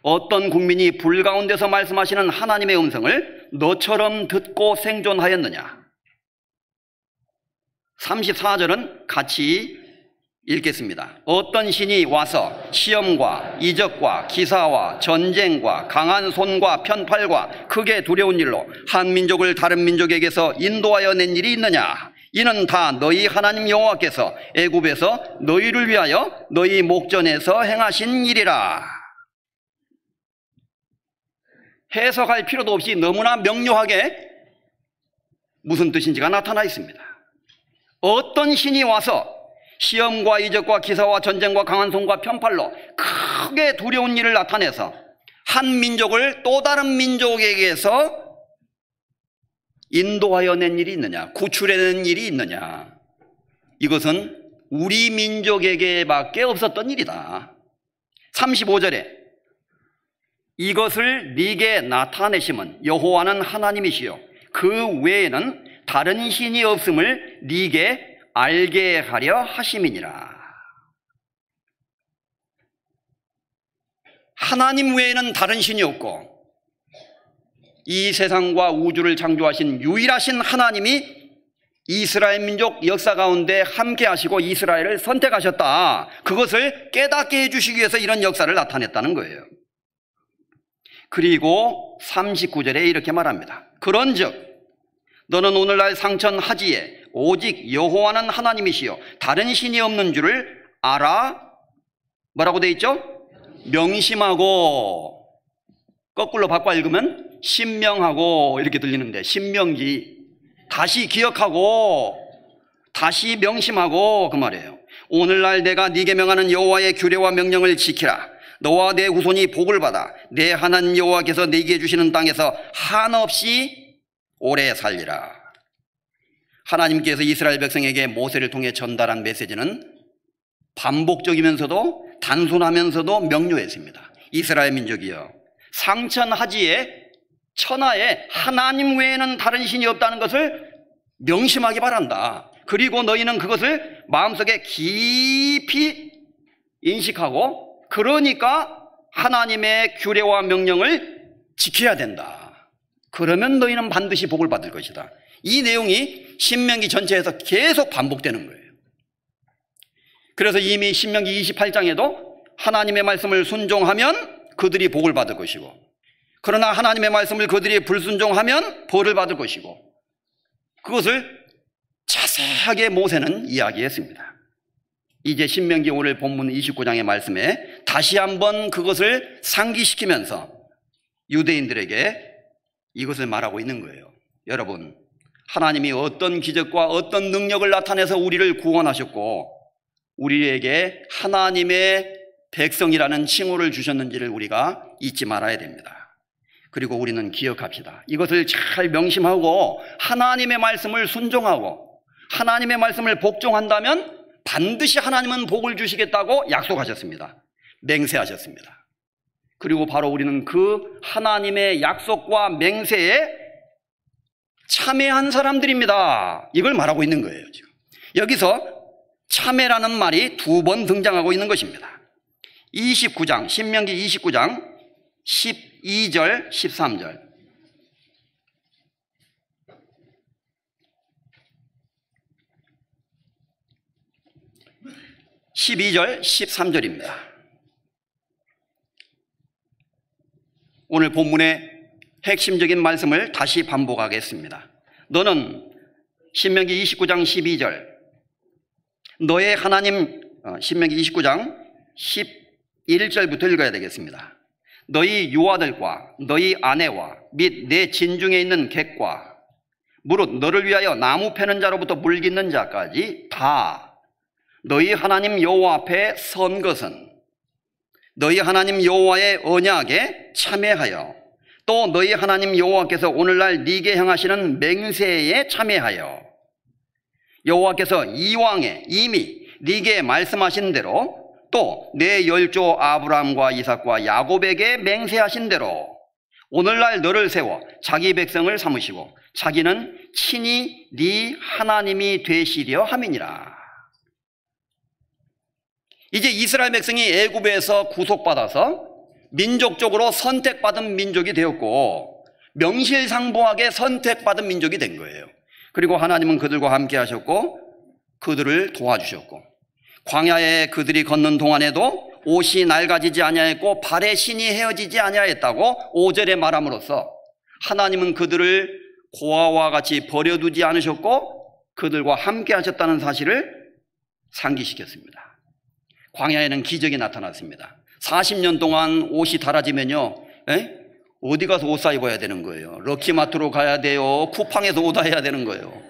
어떤 국민이 불 가운데서 말씀하시는 하나님의 음성을 너처럼 듣고 생존하였느냐? 34절은 같이 읽겠습니다. 어떤 신이 와서 시험과 이적과 기사와 전쟁과 강한 손과 편팔과 크게 두려운 일로 한 민족을 다른 민족에게서 인도하여 낸 일이 있느냐? 이는 다 너희 하나님 여호와께서 애굽에서 너희를 위하여 너희 목전에서 행하신 일이라. 해석할 필요도 없이 너무나 명료하게 무슨 뜻인지가 나타나 있습니다. 어떤 신이 와서 시험과 이적과 기사와 전쟁과 강한 손과 편팔로 크게 두려운 일을 나타내서 한 민족을 또 다른 민족에게서 인도하여 낸 일이 있느냐? 구출해낸 일이 있느냐? 이것은 우리 민족에게밖에 없었던 일이다. 35절에 이것을 네게 나타내심은 여호와는 하나님이시요 그 외에는 다른 신이 없음을 네게 알게 하려 하심이니라. 하나님 외에는 다른 신이 없고 이 세상과 우주를 창조하신 유일하신 하나님이 이스라엘 민족 역사 가운데 함께 하시고 이스라엘을 선택하셨다. 그것을 깨닫게 해주시기 위해서 이런 역사를 나타냈다는 거예요. 그리고 39절에 이렇게 말합니다. 그런즉 너는 오늘날 상천하지에 오직 여호와는 하나님이시요 다른 신이 없는 줄을 알아. 뭐라고 돼 있죠? 명심하고. 거꾸로 바꿔 읽으면 신명하고 이렇게 들리는데 신명기. 다시 기억하고 다시 명심하고 그 말이에요. 오늘날 내가 네게 명하는 여호와의 규례와 명령을 지키라. 너와 내 후손이 복을 받아 내 하나님 여호와께서 네게 주시는 땅에서 한없이 오래 살리라. 하나님께서 이스라엘 백성에게 모세를 통해 전달한 메시지는 반복적이면서도 단순하면서도 명료했습니다. 이스라엘 민족이여, 상천하지에 천하에 하나님 외에는 다른 신이 없다는 것을 명심하기 바란다. 그리고 너희는 그것을 마음속에 깊이 인식하고 그러니까 하나님의 규례와 명령을 지켜야 된다. 그러면 너희는 반드시 복을 받을 것이다. 이 내용이 신명기 전체에서 계속 반복되는 거예요. 그래서 이미 신명기 28장에도 하나님의 말씀을 순종하면 그들이 복을 받을 것이고, 그러나 하나님의 말씀을 그들이 불순종하면 벌을 받을 것이고, 그것을 자세하게 모세는 이야기했습니다. 이제 신명기 오늘 본문 29장의 말씀에 다시 한번 그것을 상기시키면서 유대인들에게 이것을 말하고 있는 거예요. 여러분, 하나님이 어떤 기적과 어떤 능력을 나타내서 우리를 구원하셨고 우리에게 하나님의 백성이라는 칭호를 주셨는지를 우리가 잊지 말아야 됩니다. 그리고 우리는 기억합시다. 이것을 잘 명심하고 하나님의 말씀을 순종하고 하나님의 말씀을 복종한다면 반드시 하나님은 복을 주시겠다고 약속하셨습니다. 맹세하셨습니다. 그리고 바로 우리는 그 하나님의 약속과 맹세에 참여한 사람들입니다. 이걸 말하고 있는 거예요. 지금 여기서 참여라는 말이 두 번 등장하고 있는 것입니다. 29장, 신명기 29장 12절, 13절. (12절) 13절입니다. 오늘 본문의 핵심적인 말씀을 다시 반복하겠습니다. 너는 신명기 29장 12절 너의 하나님, 신명기 29장 11절부터 읽어야 되겠습니다. 너희 유아들과 너희 아내와 및 내 진중에 있는 객과 무릇 너를 위하여 나무 패는 자로부터 물 깃는 자까지 다 너희 하나님 여호와 앞에 선 것은 너희 하나님 여호와의 언약에 참여하여 또 너희 하나님 여호와께서 오늘날 네게 행하시는 맹세에 참여하여 여호와께서 이왕에 이미 네게 말씀하신 대로 또 내 열조 아브라함과 이삭과 야곱에게 맹세하신 대로 오늘날 너를 세워 자기 백성을 삼으시고 자기는 친히 네 하나님이 되시려 함이니라. 이제 이스라엘 백성이 애굽에서 구속받아서 민족적으로 선택받은 민족이 되었고 명실상부하게 선택받은 민족이 된 거예요. 그리고 하나님은 그들과 함께 하셨고 그들을 도와주셨고 광야에 그들이 걷는 동안에도 옷이 낡아지지 아니하였고 발에 신이 헤어지지 아니하였다고 5절에 말함으로써 하나님은 그들을 고아와 같이 버려두지 않으셨고 그들과 함께 하셨다는 사실을 상기시켰습니다. 광야에는 기적이 나타났습니다. 40년 동안 옷이 닳아지면요, 어디 가서 옷 사 입어야 되는 거예요. 럭키마트로 가야 돼요. 쿠팡에서 옷 사야 되는 거예요.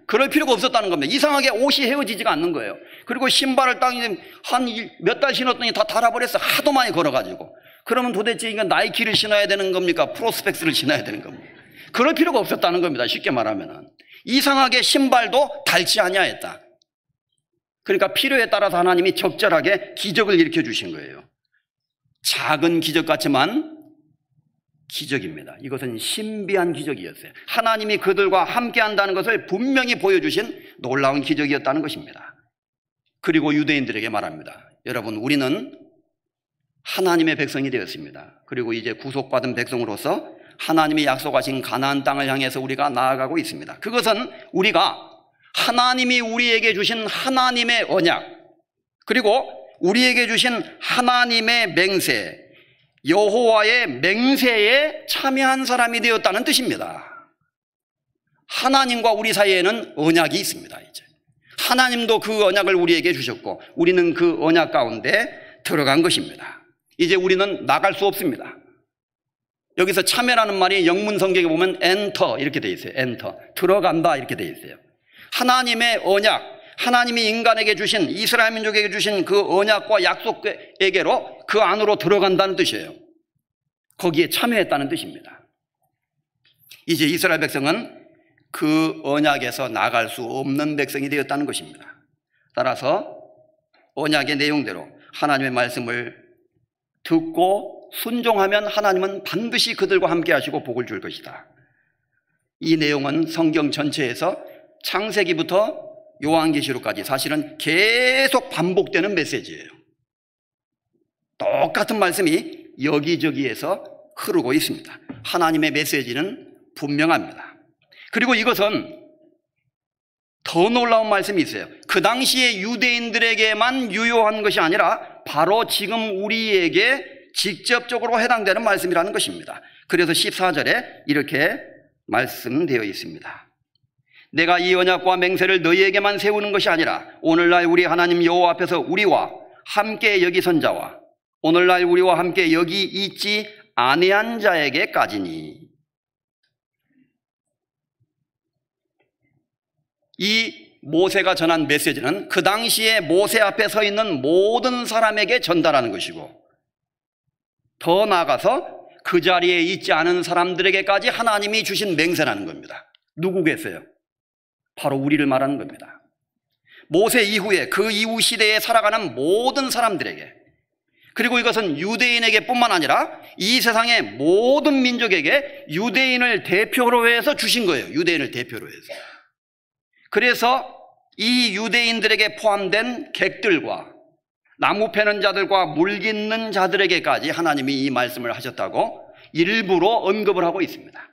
그럴 필요가 없었다는 겁니다. 이상하게 옷이 헤어지지가 않는 거예요. 그리고 신발을 딱 한 몇 달 신었더니 다 닳아버렸어. 하도 많이 걸어가지고. 그러면 도대체 이건 나이키를 신어야 되는 겁니까? 프로스펙스를 신어야 되는 겁니까? 그럴 필요가 없었다는 겁니다. 쉽게 말하면. 이상하게 신발도 닳지 아니하였다. 그러니까 필요에 따라서 하나님이 적절하게 기적을 일으켜 주신 거예요. 작은 기적 같지만 기적입니다. 이것은 신비한 기적이었어요. 하나님이 그들과 함께 한다는 것을 분명히 보여주신 놀라운 기적이었다는 것입니다. 그리고 유대인들에게 말합니다. 여러분, 우리는 하나님의 백성이 되었습니다. 그리고 이제 구속받은 백성으로서 하나님이 약속하신 가나안 땅을 향해서 우리가 나아가고 있습니다. 그것은 우리가 하나님이 우리에게 주신 하나님의 언약, 그리고 우리에게 주신 하나님의 맹세, 여호와의 맹세에 참여한 사람이 되었다는 뜻입니다. 하나님과 우리 사이에는 언약이 있습니다. 이제 하나님도 그 언약을 우리에게 주셨고 우리는 그 언약 가운데 들어간 것입니다. 이제 우리는 나갈 수 없습니다. 여기서 참여라는 말이 영문 성경에 보면 엔터 이렇게 돼 있어요. 엔터, 들어간다 이렇게 돼 있어요. 하나님의 언약, 하나님이 인간에게 주신, 이스라엘 민족에게 주신 그 언약과 약속에게로 그 안으로 들어간다는 뜻이에요. 거기에 참여했다는 뜻입니다. 이제 이스라엘 백성은 그 언약에서 나갈 수 없는 백성이 되었다는 것입니다. 따라서 언약의 내용대로 하나님의 말씀을 듣고 순종하면 하나님은 반드시 그들과 함께 하시고 복을 줄 것이다. 이 내용은 성경 전체에서 창세기부터 요한계시록까지 사실은 계속 반복되는 메시지예요. 똑같은 말씀이 여기저기에서 흐르고 있습니다. 하나님의 메시지는 분명합니다. 그리고 이것은 더 놀라운 말씀이 있어요. 그 당시에 유대인들에게만 유효한 것이 아니라 바로 지금 우리에게 직접적으로 해당되는 말씀이라는 것입니다. 그래서 14절에 이렇게 말씀되어 있습니다. 내가 이 언약과 맹세를 너희에게만 세우는 것이 아니라 오늘날 우리 하나님 여호와 앞에서 우리와 함께 여기 선 자와 오늘날 우리와 함께 여기 있지 아니한 자에게까지니. 이 모세가 전한 메시지는 그 당시에 모세 앞에 서 있는 모든 사람에게 전달하는 것이고 더 나아가서 그 자리에 있지 않은 사람들에게까지 하나님이 주신 맹세라는 겁니다. 누구겠어요? 바로 우리를 말하는 겁니다. 모세 이후에 그 이후 시대에 살아가는 모든 사람들에게, 그리고 이것은 유대인에게 뿐만 아니라 이 세상의 모든 민족에게 유대인을 대표로 해서 주신 거예요. 유대인을 대표로 해서. 그래서 이 유대인들에게 포함된 객들과 나무 패는 자들과 물 깃는 자들에게까지 하나님이 이 말씀을 하셨다고 일부러 언급을 하고 있습니다.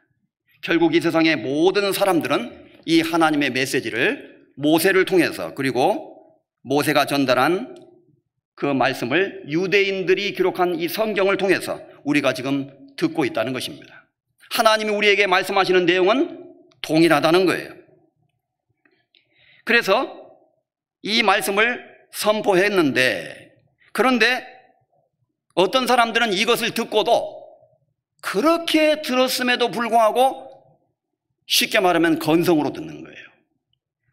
결국 이 세상의 모든 사람들은 이 하나님의 메시지를 모세를 통해서, 그리고 모세가 전달한 그 말씀을 유대인들이 기록한 이 성경을 통해서 우리가 지금 듣고 있다는 것입니다. 하나님이 우리에게 말씀하시는 내용은 동일하다는 거예요. 그래서 이 말씀을 선포했는데, 그런데 어떤 사람들은 이것을 듣고도 그렇게 들었음에도 불구하고 쉽게 말하면 건성으로 듣는 거예요.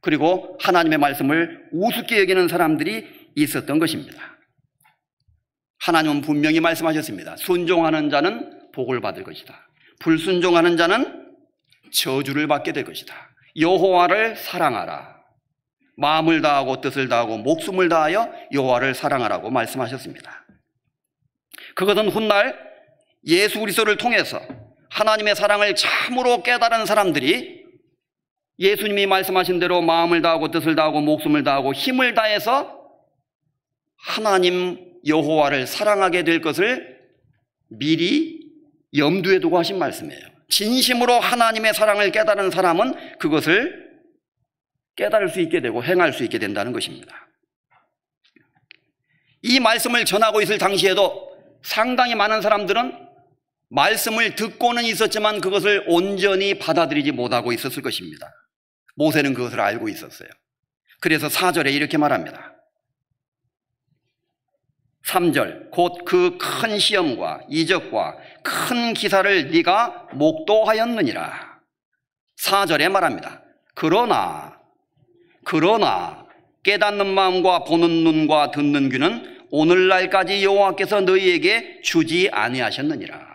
그리고 하나님의 말씀을 우습게 여기는 사람들이 있었던 것입니다. 하나님은 분명히 말씀하셨습니다. 순종하는 자는 복을 받을 것이다. 불순종하는 자는 저주를 받게 될 것이다. 여호와를 사랑하라. 마음을 다하고 뜻을 다하고 목숨을 다하여 여호와를 사랑하라고 말씀하셨습니다. 그것은 훗날 예수 그리스도를 통해서 하나님의 사랑을 참으로 깨달은 사람들이 예수님이 말씀하신 대로 마음을 다하고 뜻을 다하고 목숨을 다하고 힘을 다해서 하나님 여호와를 사랑하게 될 것을 미리 염두에 두고 하신 말씀이에요. 진심으로 하나님의 사랑을 깨달은 사람은 그것을 깨달을 수 있게 되고 행할 수 있게 된다는 것입니다. 이 말씀을 전하고 있을 당시에도 상당히 많은 사람들은 말씀을 듣고는 있었지만 그것을 온전히 받아들이지 못하고 있었을 것입니다. 모세는 그것을 알고 있었어요. 그래서 4절에 이렇게 말합니다. 3절, 곧 그 큰 시험과 이적과 큰 기사를 네가 목도하였느니라. 4절에 말합니다. 그러나 깨닫는 마음과 보는 눈과 듣는 귀는 오늘날까지 여호와께서 너희에게 주지 아니하셨느니라.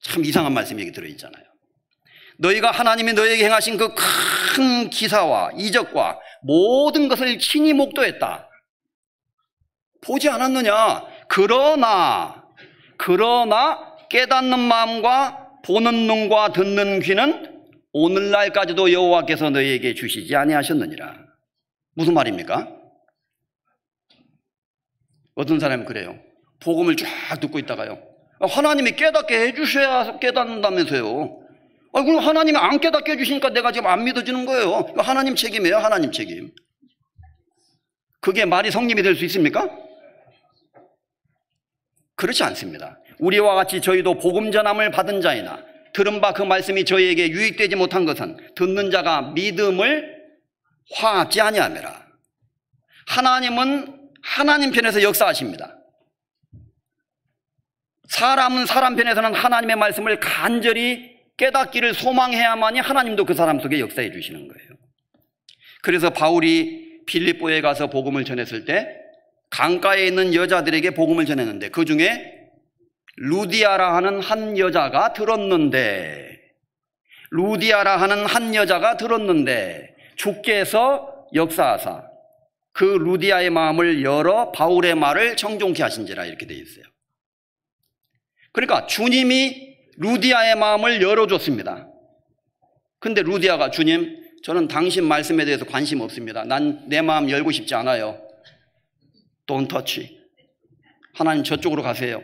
참 이상한 말씀이 여기 들어있잖아요. 너희가 하나님이 너희에게 행하신 그 큰 기사와 이적과 모든 것을 친히 목도했다. 보지 않았느냐? 그러나 깨닫는 마음과 보는 눈과 듣는 귀는 오늘날까지도 여호와께서 너희에게 주시지 아니하셨느니라. 무슨 말입니까? 어떤 사람은 그래요. 복음을 쫙 듣고 있다가요, 하나님이 깨닫게 해주셔야 깨닫는다면서요. 그럼 하나님이 안 깨닫게 해주시니까 내가 지금 안 믿어지는 거예요. 하나님 책임이에요. 하나님 책임. 그게 말이 성립이 될 수 있습니까? 그렇지 않습니다. 우리와 같이 저희도 복음 전함을 받은 자이나 들은 바 그 말씀이 저희에게 유익되지 못한 것은 듣는 자가 믿음을 화합지 아니하매라. 하나님은 하나님 편에서 역사하십니다. 사람은 사람 편에서는 하나님의 말씀을 간절히 깨닫기를 소망해야만이 하나님도 그 사람 속에 역사해 주시는 거예요. 그래서 바울이 빌립보에 가서 복음을 전했을 때 강가에 있는 여자들에게 복음을 전했는데 그 중에 루디아라 하는 한 여자가 들었는데 주께서 역사하사 그 루디아의 마음을 열어 바울의 말을 청종케 하신지라 이렇게 되어 있어요. 그러니까 주님이 루디아의 마음을 열어줬습니다. 근데 루디아가 주님, 저는 당신 말씀에 대해서 관심 없습니다. 난 내 마음 열고 싶지 않아요. Don't touch. 하나님 저쪽으로 가세요.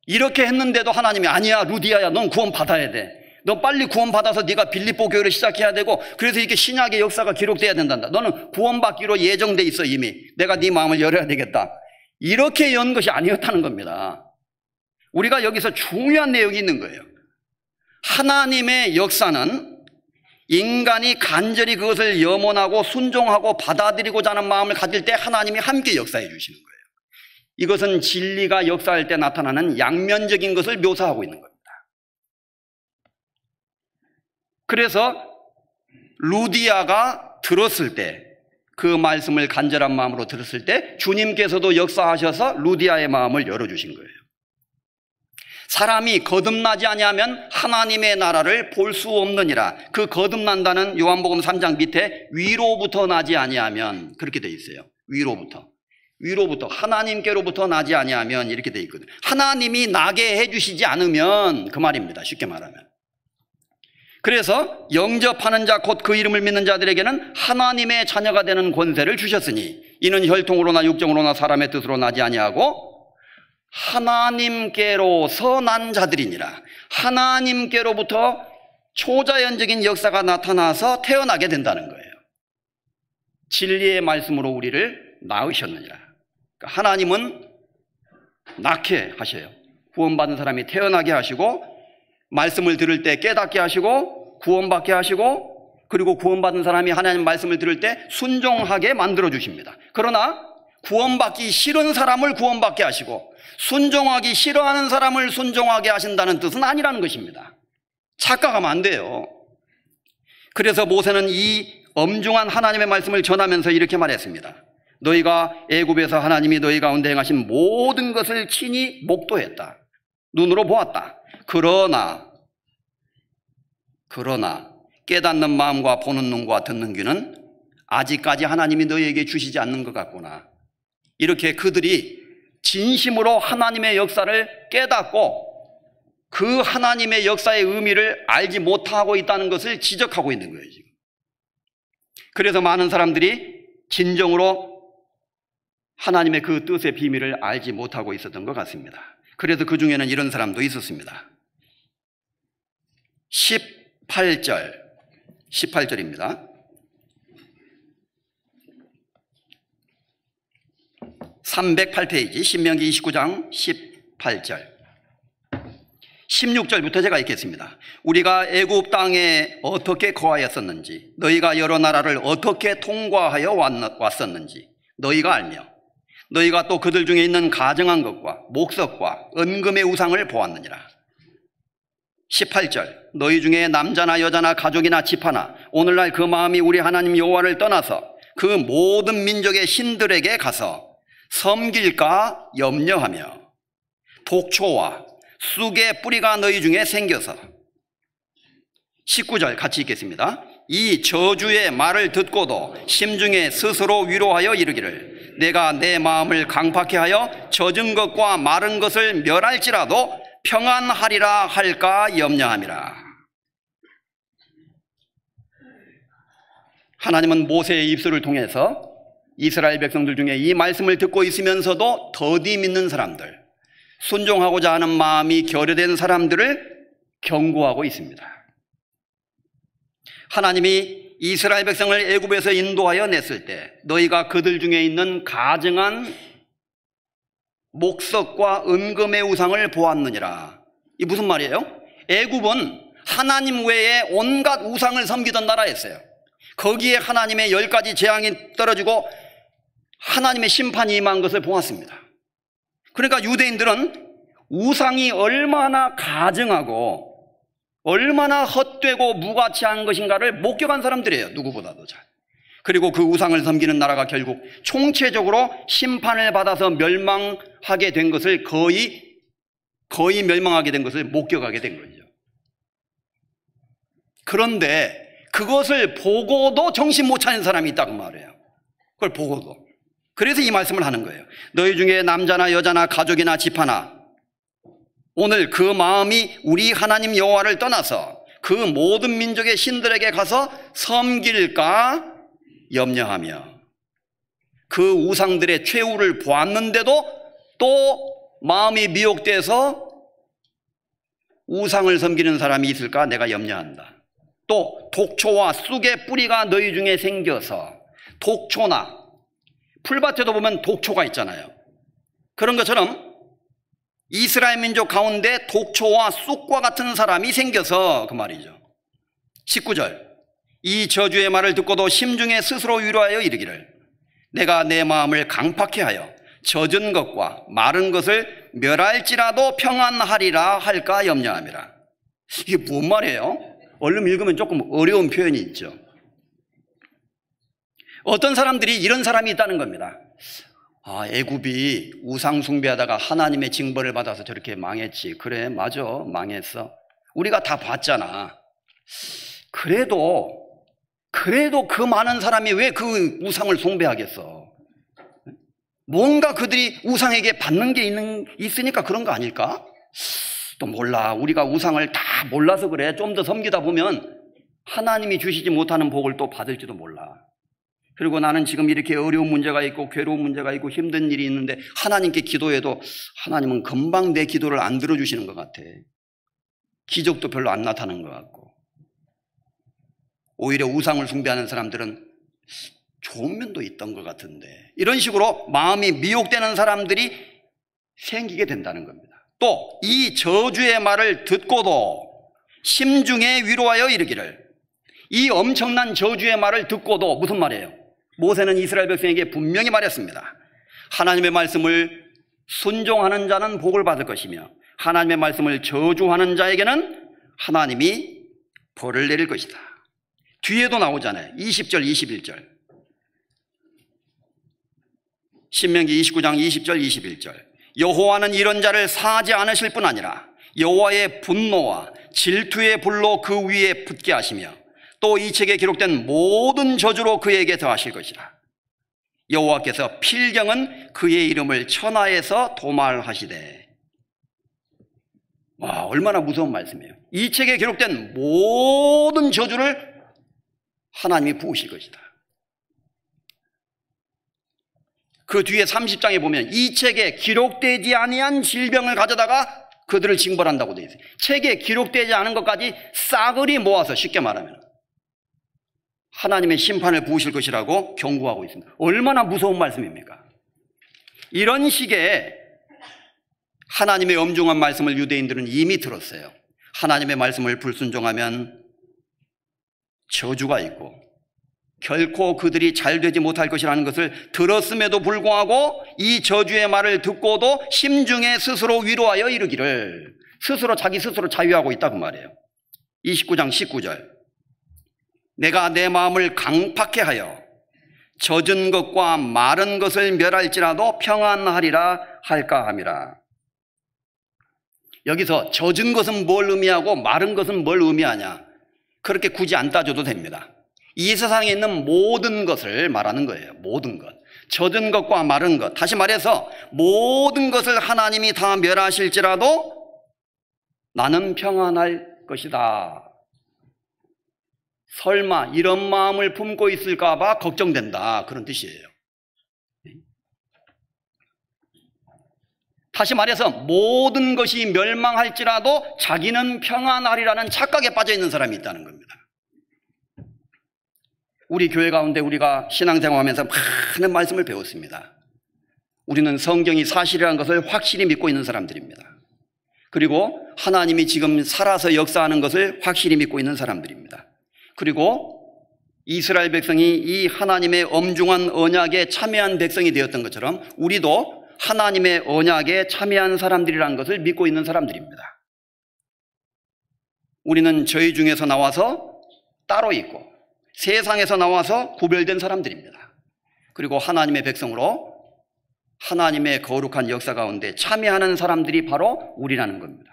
이렇게 했는데도 하나님이 아니야 루디아야, 넌 구원 받아야 돼. 너 빨리 구원 받아서 네가 빌립보 교회를 시작해야 되고 그래서 이렇게 신약의 역사가 기록돼야 된단다. 너는 구원받기로 예정돼 있어 이미. 내가 네 마음을 열어야 되겠다. 이렇게 연 것이 아니었다는 겁니다. 우리가 여기서 중요한 내용이 있는 거예요. 하나님의 역사는 인간이 간절히 그것을 염원하고 순종하고 받아들이고자 하는 마음을 가질 때 하나님이 함께 역사해 주시는 거예요. 이것은 진리가 역사할 때 나타나는 양면적인 것을 묘사하고 있는 겁니다. 그래서 루디아가 들었을 때, 그 말씀을 간절한 마음으로 들었을 때 주님께서도 역사하셔서 루디아의 마음을 열어주신 거예요. 사람이 거듭나지 아니하면 하나님의 나라를 볼 수 없느니라. 그 거듭난다는 요한복음 3장 밑에 위로부터 나지 아니하면 그렇게 돼 있어요. 위로부터 하나님께로부터 나지 아니하면 이렇게 돼 있거든요. 하나님이 나게 해주시지 않으면 그 말입니다. 쉽게 말하면. 그래서 영접하는 자 곧 그 이름을 믿는 자들에게는 하나님의 자녀가 되는 권세를 주셨으니 이는 혈통으로나 육정으로나 사람의 뜻으로 나지 아니하고 하나님께로서 난 자들이니라. 하나님께로부터 초자연적인 역사가 나타나서 태어나게 된다는 거예요. 진리의 말씀으로 우리를 낳으셨느니라. 그러니까 하나님은 낳게 하셔요. 구원받은 사람이 태어나게 하시고 말씀을 들을 때 깨닫게 하시고 구원받게 하시고 그리고 구원받은 사람이 하나님 말씀을 들을 때 순종하게 만들어 주십니다. 그러나 구원받기 싫은 사람을 구원받게 하시고 순종하기 싫어하는 사람을 순종하게 하신다는 뜻은 아니라는 것입니다. 착각하면 안 돼요. 그래서 모세는 이 엄중한 하나님의 말씀을 전하면서 이렇게 말했습니다. 너희가 애굽에서 하나님이 너희 가운데 행하신 모든 것을 친히 목도했다. 눈으로 보았다. 그러나 깨닫는 마음과 보는 눈과 듣는 귀는 아직까지 하나님이 너희에게 주시지 않는 것 같구나. 이렇게 그들이 진심으로 하나님의 역사를 깨닫고 그 하나님의 역사의 의미를 알지 못하고 있다는 것을 지적하고 있는 거예요, 지금. 그래서 많은 사람들이 진정으로 하나님의 그 뜻의 비밀을 알지 못하고 있었던 것 같습니다. 그래서 그 중에는 이런 사람도 있었습니다. 18절입니다. 308페이지 신명기 29장 18절 16절부터 제가 읽겠습니다. 우리가 애굽 땅에 어떻게 거하였었는지 너희가 여러 나라를 어떻게 통과하여 왔었는지 너희가 알며 너희가 또 그들 중에 있는 가증한 것과 목석과 은금의 우상을 보았느니라. 18절 너희 중에 남자나 여자나 가족이나 집하나 오늘날 그 마음이 우리 하나님 여호와를 떠나서 그 모든 민족의 신들에게 가서 섬길까 염려하며 독초와 쑥의 뿌리가 너희 중에 생겨서 19절 같이 읽겠습니다. 이 저주의 말을 듣고도 심중에 스스로 위로하여 이르기를 내가 내 마음을 강팍해 하여 젖은 것과 마른 것을 멸할지라도 평안하리라 할까 염려함이라. 하나님은 모세의 입술을 통해서 이스라엘 백성들 중에 이 말씀을 듣고 있으면서도 더디 믿는 사람들, 순종하고자 하는 마음이 결여된 사람들을 경고하고 있습니다. 하나님이 이스라엘 백성을 애굽에서 인도하여 냈을 때 너희가 그들 중에 있는 가증한 목석과 은금의 우상을 보았느니라. 이 무슨 말이에요? 애굽은 하나님 외에 온갖 우상을 섬기던 나라였어요. 거기에 하나님의 10가지 재앙이 떨어지고 하나님의 심판이 임한 것을 보았습니다. 그러니까 유대인들은 우상이 얼마나 가증하고 얼마나 헛되고 무가치한 것인가를 목격한 사람들이에요. 누구보다도 잘. 그리고 그 우상을 섬기는 나라가 결국 총체적으로 심판을 받아서 멸망하게 된 것을 거의 멸망하게 된 것을 목격하게 된 거죠. 그런데 그것을 보고도 정신 못 차린 사람이 있다고 말해요. 그걸 보고도. 그래서 이 말씀을 하는 거예요. 너희 중에 남자나 여자나 가족이나 집하나 오늘 그 마음이 우리 하나님 여호와를 떠나서 그 모든 민족의 신들에게 가서 섬길까 염려하며 그 우상들의 최후를 보았는데도 또 마음이 미혹돼서 우상을 섬기는 사람이 있을까 내가 염려한다. 또 독초와 쑥의 뿌리가 너희 중에 생겨서, 독초나 풀밭에도 보면 독초가 있잖아요. 그런 것처럼 이스라엘 민족 가운데 독초와 쑥과 같은 사람이 생겨서 그 말이죠. 19절 이 저주의 말을 듣고도 심중에 스스로 위로하여 이르기를 내가 내 마음을 강팍해 하여 젖은 것과 마른 것을 멸할지라도 평안하리라 할까 염려함이라. 이게 뭔 말이에요? 얼른 읽으면 조금 어려운 표현이 있죠. 어떤 사람들이 이런 사람이 있다는 겁니다. 애굽이 우상 숭배하다가 하나님의 징벌을 받아서 저렇게 망했지. 그래, 맞아, 망했어. 우리가 다 봤잖아. 그래도 그 많은 사람이 왜 그 우상을 숭배하겠어? 뭔가 그들이 우상에게 받는 게 있으니까 그런 거 아닐까? 또 몰라. 우리가 우상을 다 몰라서 그래. 좀 더 섬기다 보면 하나님이 주시지 못하는 복을 또 받을지도 몰라. 그리고 나는 지금 이렇게 어려운 문제가 있고 괴로운 문제가 있고 힘든 일이 있는데 하나님께 기도해도 하나님은 금방 내 기도를 안 들어주시는 것 같아. 기적도 별로 안 나타나는 것 같고. 오히려 우상을 숭배하는 사람들은 좋은 면도 있던 것 같은데, 이런 식으로 마음이 미혹되는 사람들이 생기게 된다는 겁니다. 또 이 저주의 말을 듣고도 심중에 위로하여 이르기를, 이 엄청난 저주의 말을 듣고도 무슨 말이에요? 모세는 이스라엘 백성에게 분명히 말했습니다. 하나님의 말씀을 순종하는 자는 복을 받을 것이며 하나님의 말씀을 저주하는 자에게는 하나님이 벌을 내릴 것이다. 뒤에도 나오잖아요. 20절 21절 신명기 29장 20절 21절 여호와는 이런 자를 사하지 않으실 뿐 아니라 여호와의 분노와 질투의 불로 그 위에 붙게 하시며 또 이 책에 기록된 모든 저주로 그에게 더하실 것이라. 여호와께서 필경은 그의 이름을 천하에서 도말하시되. 와, 얼마나 무서운 말씀이에요. 이 책에 기록된 모든 저주를 하나님이 부으실 것이다. 그 뒤에 30장에 보면 이 책에 기록되지 아니한 질병을 가져다가 그들을 징벌한다고 되어 있어요. 책에 기록되지 않은 것까지 싸그리 모아서, 쉽게 말하면 하나님의 심판을 부으실 것이라고 경고하고 있습니다. 얼마나 무서운 말씀입니까? 이런 식의 하나님의 엄중한 말씀을 유대인들은 이미 들었어요. 하나님의 말씀을 불순종하면 저주가 있고 결코 그들이 잘 되지 못할 것이라는 것을 들었음에도 불구하고 이 저주의 말을 듣고도 심중에 스스로 위로하여 이르기를, 스스로 자기 스스로 자유하고 있다고 말해요. 29장 19절, 내가 내 마음을 강팍해 하여 젖은 것과 마른 것을 멸할지라도 평안하리라 할까 함이라. 여기서 젖은 것은 뭘 의미하고 마른 것은 뭘 의미하냐, 그렇게 굳이 안 따져도 됩니다. 이 세상에 있는 모든 것을 말하는 거예요. 모든 것, 젖은 것과 마른 것, 다시 말해서 모든 것을 하나님이 다 멸하실지라도 나는 평안할 것이다. 설마 이런 마음을 품고 있을까 봐 걱정된다, 그런 뜻이에요. 다시 말해서 모든 것이 멸망할지라도 자기는 평안하리라는 착각에 빠져 있는 사람이 있다는 겁니다. 우리 교회 가운데 우리가 신앙생활하면서 많은 말씀을 배웠습니다. 우리는 성경이 사실이라는 것을 확실히 믿고 있는 사람들입니다. 그리고 하나님이 지금 살아서 역사하는 것을 확실히 믿고 있는 사람들입니다. 그리고 이스라엘 백성이 이 하나님의 엄중한 언약에 참여한 백성이 되었던 것처럼 우리도 하나님의 언약에 참여한 사람들이라는 것을 믿고 있는 사람들입니다. 우리는 저희 중에서 나와서 따로 있고 세상에서 나와서 구별된 사람들입니다. 그리고 하나님의 백성으로 하나님의 거룩한 역사 가운데 참여하는 사람들이 바로 우리라는 겁니다.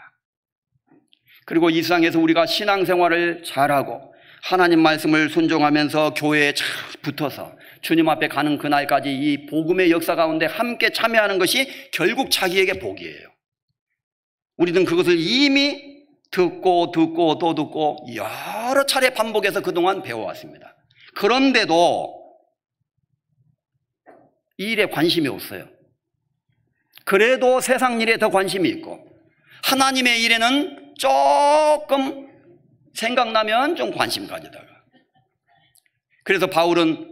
그리고 이 세상에서 우리가 신앙생활을 잘하고 하나님 말씀을 순종하면서 교회에 잘 붙어서 주님 앞에 가는 그날까지 이 복음의 역사 가운데 함께 참여하는 것이 결국 자기에게 복이에요. 우리는 그것을 이미 듣고 또 듣고 여러 차례 반복해서 그동안 배워왔습니다. 그런데도 이 일에 관심이 없어요. 그래도 세상 일에 더 관심이 있고 하나님의 일에는 조금 생각나면 좀 관심 가지다가. 그래서 바울은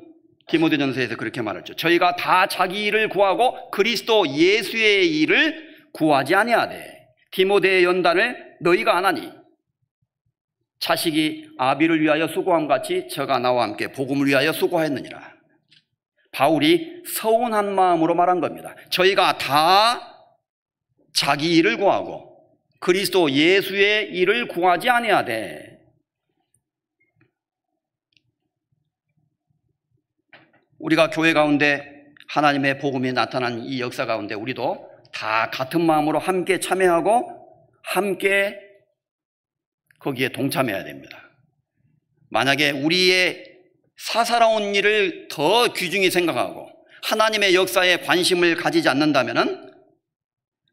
디모데전서에서 그렇게 말했죠. 저희가 다 자기 일을 구하고 그리스도 예수의 일을 구하지 아니하되 디모데의 연단을 너희가 안 하니 자식이 아비를 위하여 수고함 같이 저가 나와 함께 복음을 위하여 수고하였느니라. 바울이 서운한 마음으로 말한 겁니다. 저희가 다 자기 일을 구하고 그리스도 예수의 일을 구하지 아니하되. 우리가 교회 가운데 하나님의 복음이 나타난 이 역사 가운데 우리도 다 같은 마음으로 함께 참여하고 함께 거기에 동참해야 됩니다. 만약에 우리의 사사로운 일을 더 귀중히 생각하고 하나님의 역사에 관심을 가지지 않는다면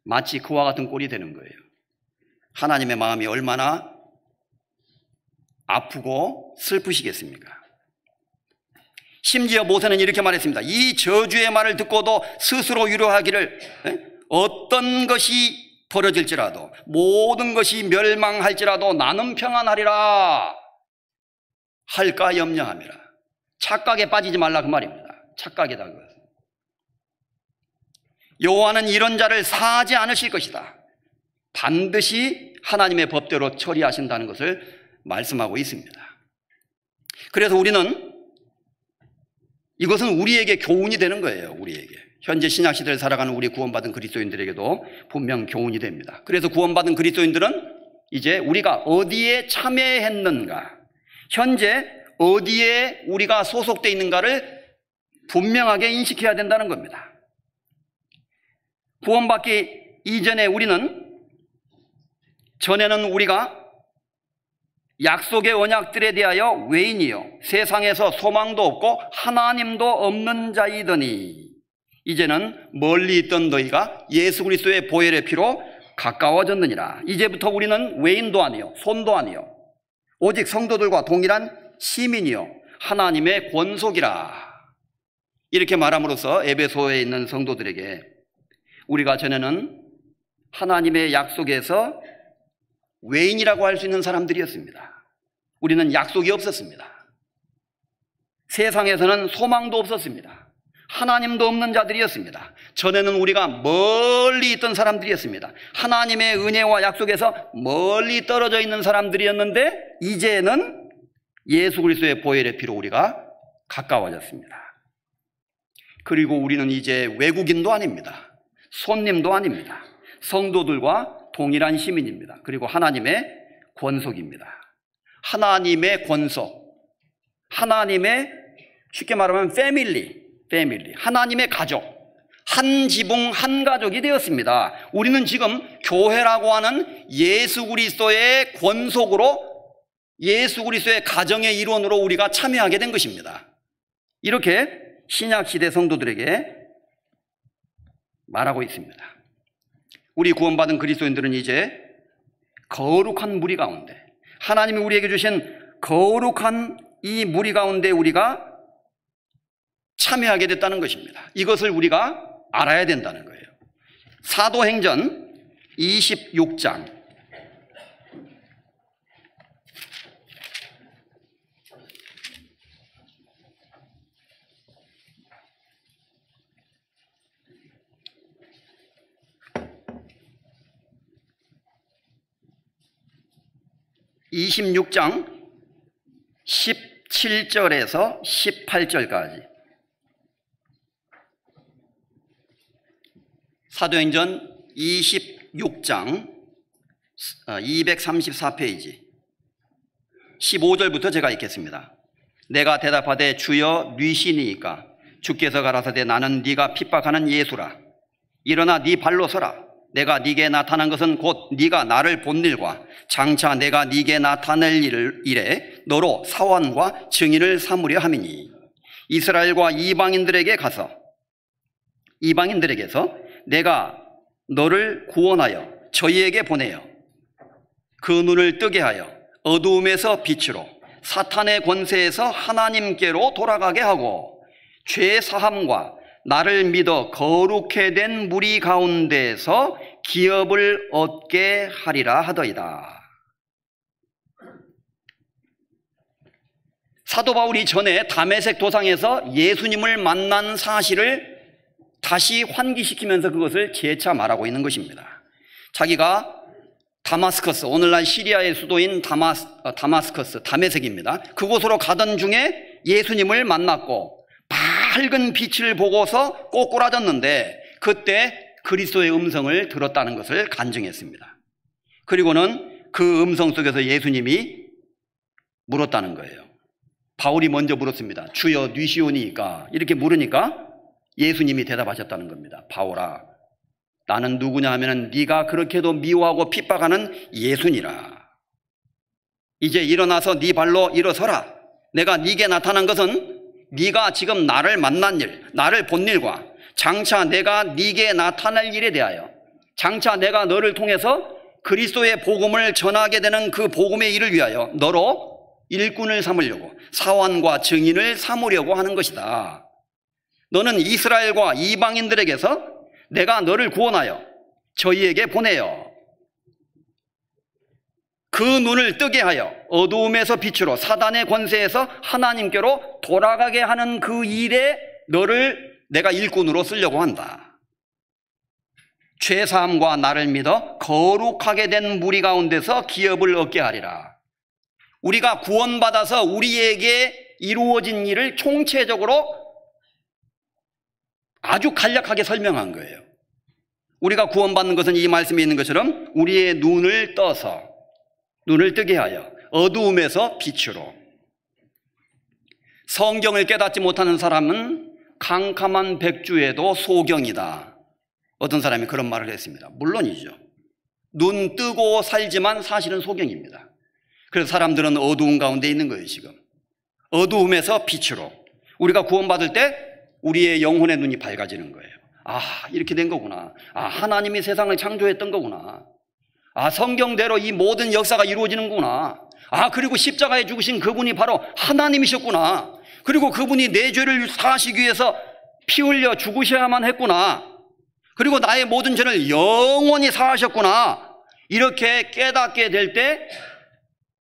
마치 그와 같은 꼴이 되는 거예요. 하나님의 마음이 얼마나 아프고 슬프시겠습니까? 심지어 모세는 이렇게 말했습니다. 이 저주의 말을 듣고도 스스로 위로하기를 어떤 것이 벌어질지라도 모든 것이 멸망할지라도 나는 평안하리라 할까 염려함이라. 착각에 빠지지 말라 그 말입니다. 착각이다. 여호와는 이런 자를 사하지 않으실 것이다. 반드시 하나님의 법대로 처리하신다는 것을 말씀하고 있습니다. 그래서 우리는 이것은 우리에게 교훈이 되는 거예요. 우리에게 현재 신약시대를 살아가는 우리 구원받은 그리스도인들에게도 분명 교훈이 됩니다. 그래서 구원받은 그리스도인들은 이제 우리가 어디에 참여했는가, 현재 어디에 우리가 소속되어 있는가를 분명하게 인식해야 된다는 겁니다. 구원받기 이전에 전에는 우리가 약속의 언약들에 대하여 외인이요 세상에서 소망도 없고 하나님도 없는 자이더니 이제는 멀리 있던 너희가 예수 그리스도의 보혈의 피로 가까워졌느니라. 이제부터 우리는 외인도 아니요 손도 아니요 오직 성도들과 동일한 시민이요 하나님의 권속이라. 이렇게 말함으로써 에베소에 있는 성도들에게 우리가 전에는 하나님의 약속에서 외인이라고 할 수 있는 사람들이었습니다. 우리는 약속이 없었습니다. 세상에서는 소망도 없었습니다. 하나님도 없는 자들이었습니다. 전에는 우리가 멀리 있던 사람들이었습니다. 하나님의 은혜와 약속에서 멀리 떨어져 있는 사람들이었는데 이제는 예수 그리스도의 보혈의 피로 우리가 가까워졌습니다. 그리고 우리는 이제 외국인도 아닙니다. 손님도 아닙니다. 성도들과 동일한 시민입니다. 그리고 하나님의 권속입니다. 하나님의 권속, 하나님의 쉽게 말하면 패밀리, 하나님의 가족, 한 지붕 한 가족이 되었습니다. 우리는 지금 교회라고 하는 예수 그리스도의 권속으로, 예수 그리스도의 가정의 일원으로 우리가 참여하게 된 것입니다. 이렇게 신약시대 성도들에게 말하고 있습니다. 우리 구원받은 그리스도인들은 이제 거룩한 무리 가운데, 하나님이 우리에게 주신 거룩한 이 무리 가운데 우리가 참여하게 됐다는 것입니다. 이것을 우리가 알아야 된다는 거예요. 사도행전 26장 17절에서 18절까지 사도행전 26장 234페이지 15절부터 제가 읽겠습니다. 내가 대답하되 주여 뉘시니이까 주께서 가라사대 나는 네가 핍박하는 예수라. 일어나 네 발로 서라. 내가 네게 나타난 것은 곧 네가 나를 본 일과 장차 내가 네게 나타낼 일에 너로 사원과 증인을 삼으려 함이니 이스라엘과 이방인들에게서 내가 너를 구원하여 저희에게 보내어 그 눈을 뜨게 하여 어두움에서 빛으로 사탄의 권세에서 하나님께로 돌아가게 하고 죄 사함과 나를 믿어 거룩해 된 무리 가운데에서 기업을 얻게 하리라 하더이다. 사도 바울이 전에 다메섹 도상에서 예수님을 만난 사실을 다시 환기시키면서 그것을 재차 말하고 있는 것입니다. 자기가 다마스커스, 오늘날 시리아의 수도인 다마스커스, 다메섹입니다. 그곳으로 가던 중에 예수님을 만났고 밝은 빛을 보고서 꼬꾸라졌는데 그때 그리스도의 음성을 들었다는 것을 간증했습니다. 그리고는 그 음성 속에서 예수님이 물었다는 거예요. 바울이 먼저 물었습니다. 주여 뉘시오니이까, 이렇게 물으니까 예수님이 대답하셨다는 겁니다. 바울아, 나는 누구냐 하면은 네가 그렇게도 미워하고 핍박하는 예수니라. 이제 일어나서 네 발로 일어서라. 내가 네게 나타난 것은 네가 지금 나를 만난 일, 나를 본 일과 장차 내가 네게 나타날 일에 대하여, 장차 내가 너를 통해서 그리스도의 복음을 전하게 되는 그 복음의 일을 위하여 너로 일꾼을 삼으려고, 사원과 증인을 삼으려고 하는 것이다. 너는 이스라엘과 이방인들에게서 내가 너를 구원하여 저희에게 보내어 그 눈을 뜨게 하여 어두움에서 빛으로 사단의 권세에서 하나님께로 돌아가게 하는 그 일에 너를 내가 일꾼으로 쓰려고 한다. 죄사함과 나를 믿어 거룩하게 된 무리 가운데서 기업을 얻게 하리라. 우리가 구원받아서 우리에게 이루어진 일을 총체적으로 아주 간략하게 설명한 거예요. 우리가 구원받는 것은 이 말씀에 있는 것처럼 우리의 눈을 떠서, 눈을 뜨게 하여 어두움에서 빛으로. 성경을 깨닫지 못하는 사람은 캄캄한 백주에도 소경이다. 어떤 사람이 그런 말을 했습니다. 물론이죠. 눈 뜨고 살지만 사실은 소경입니다. 그래서 사람들은 어두운 가운데 있는 거예요. 지금 어두움에서 빛으로. 우리가 구원받을 때 우리의 영혼의 눈이 밝아지는 거예요. 아, 이렇게 된 거구나. 아, 하나님이 세상을 창조했던 거구나. 아, 성경대로 이 모든 역사가 이루어지는구나. 아, 그리고 십자가에 죽으신 그분이 바로 하나님이셨구나. 그리고 그분이 내 죄를 사하시기 위해서 피 흘려 죽으셔야만 했구나. 그리고 나의 모든 죄를 영원히 사하셨구나. 이렇게 깨닫게 될 때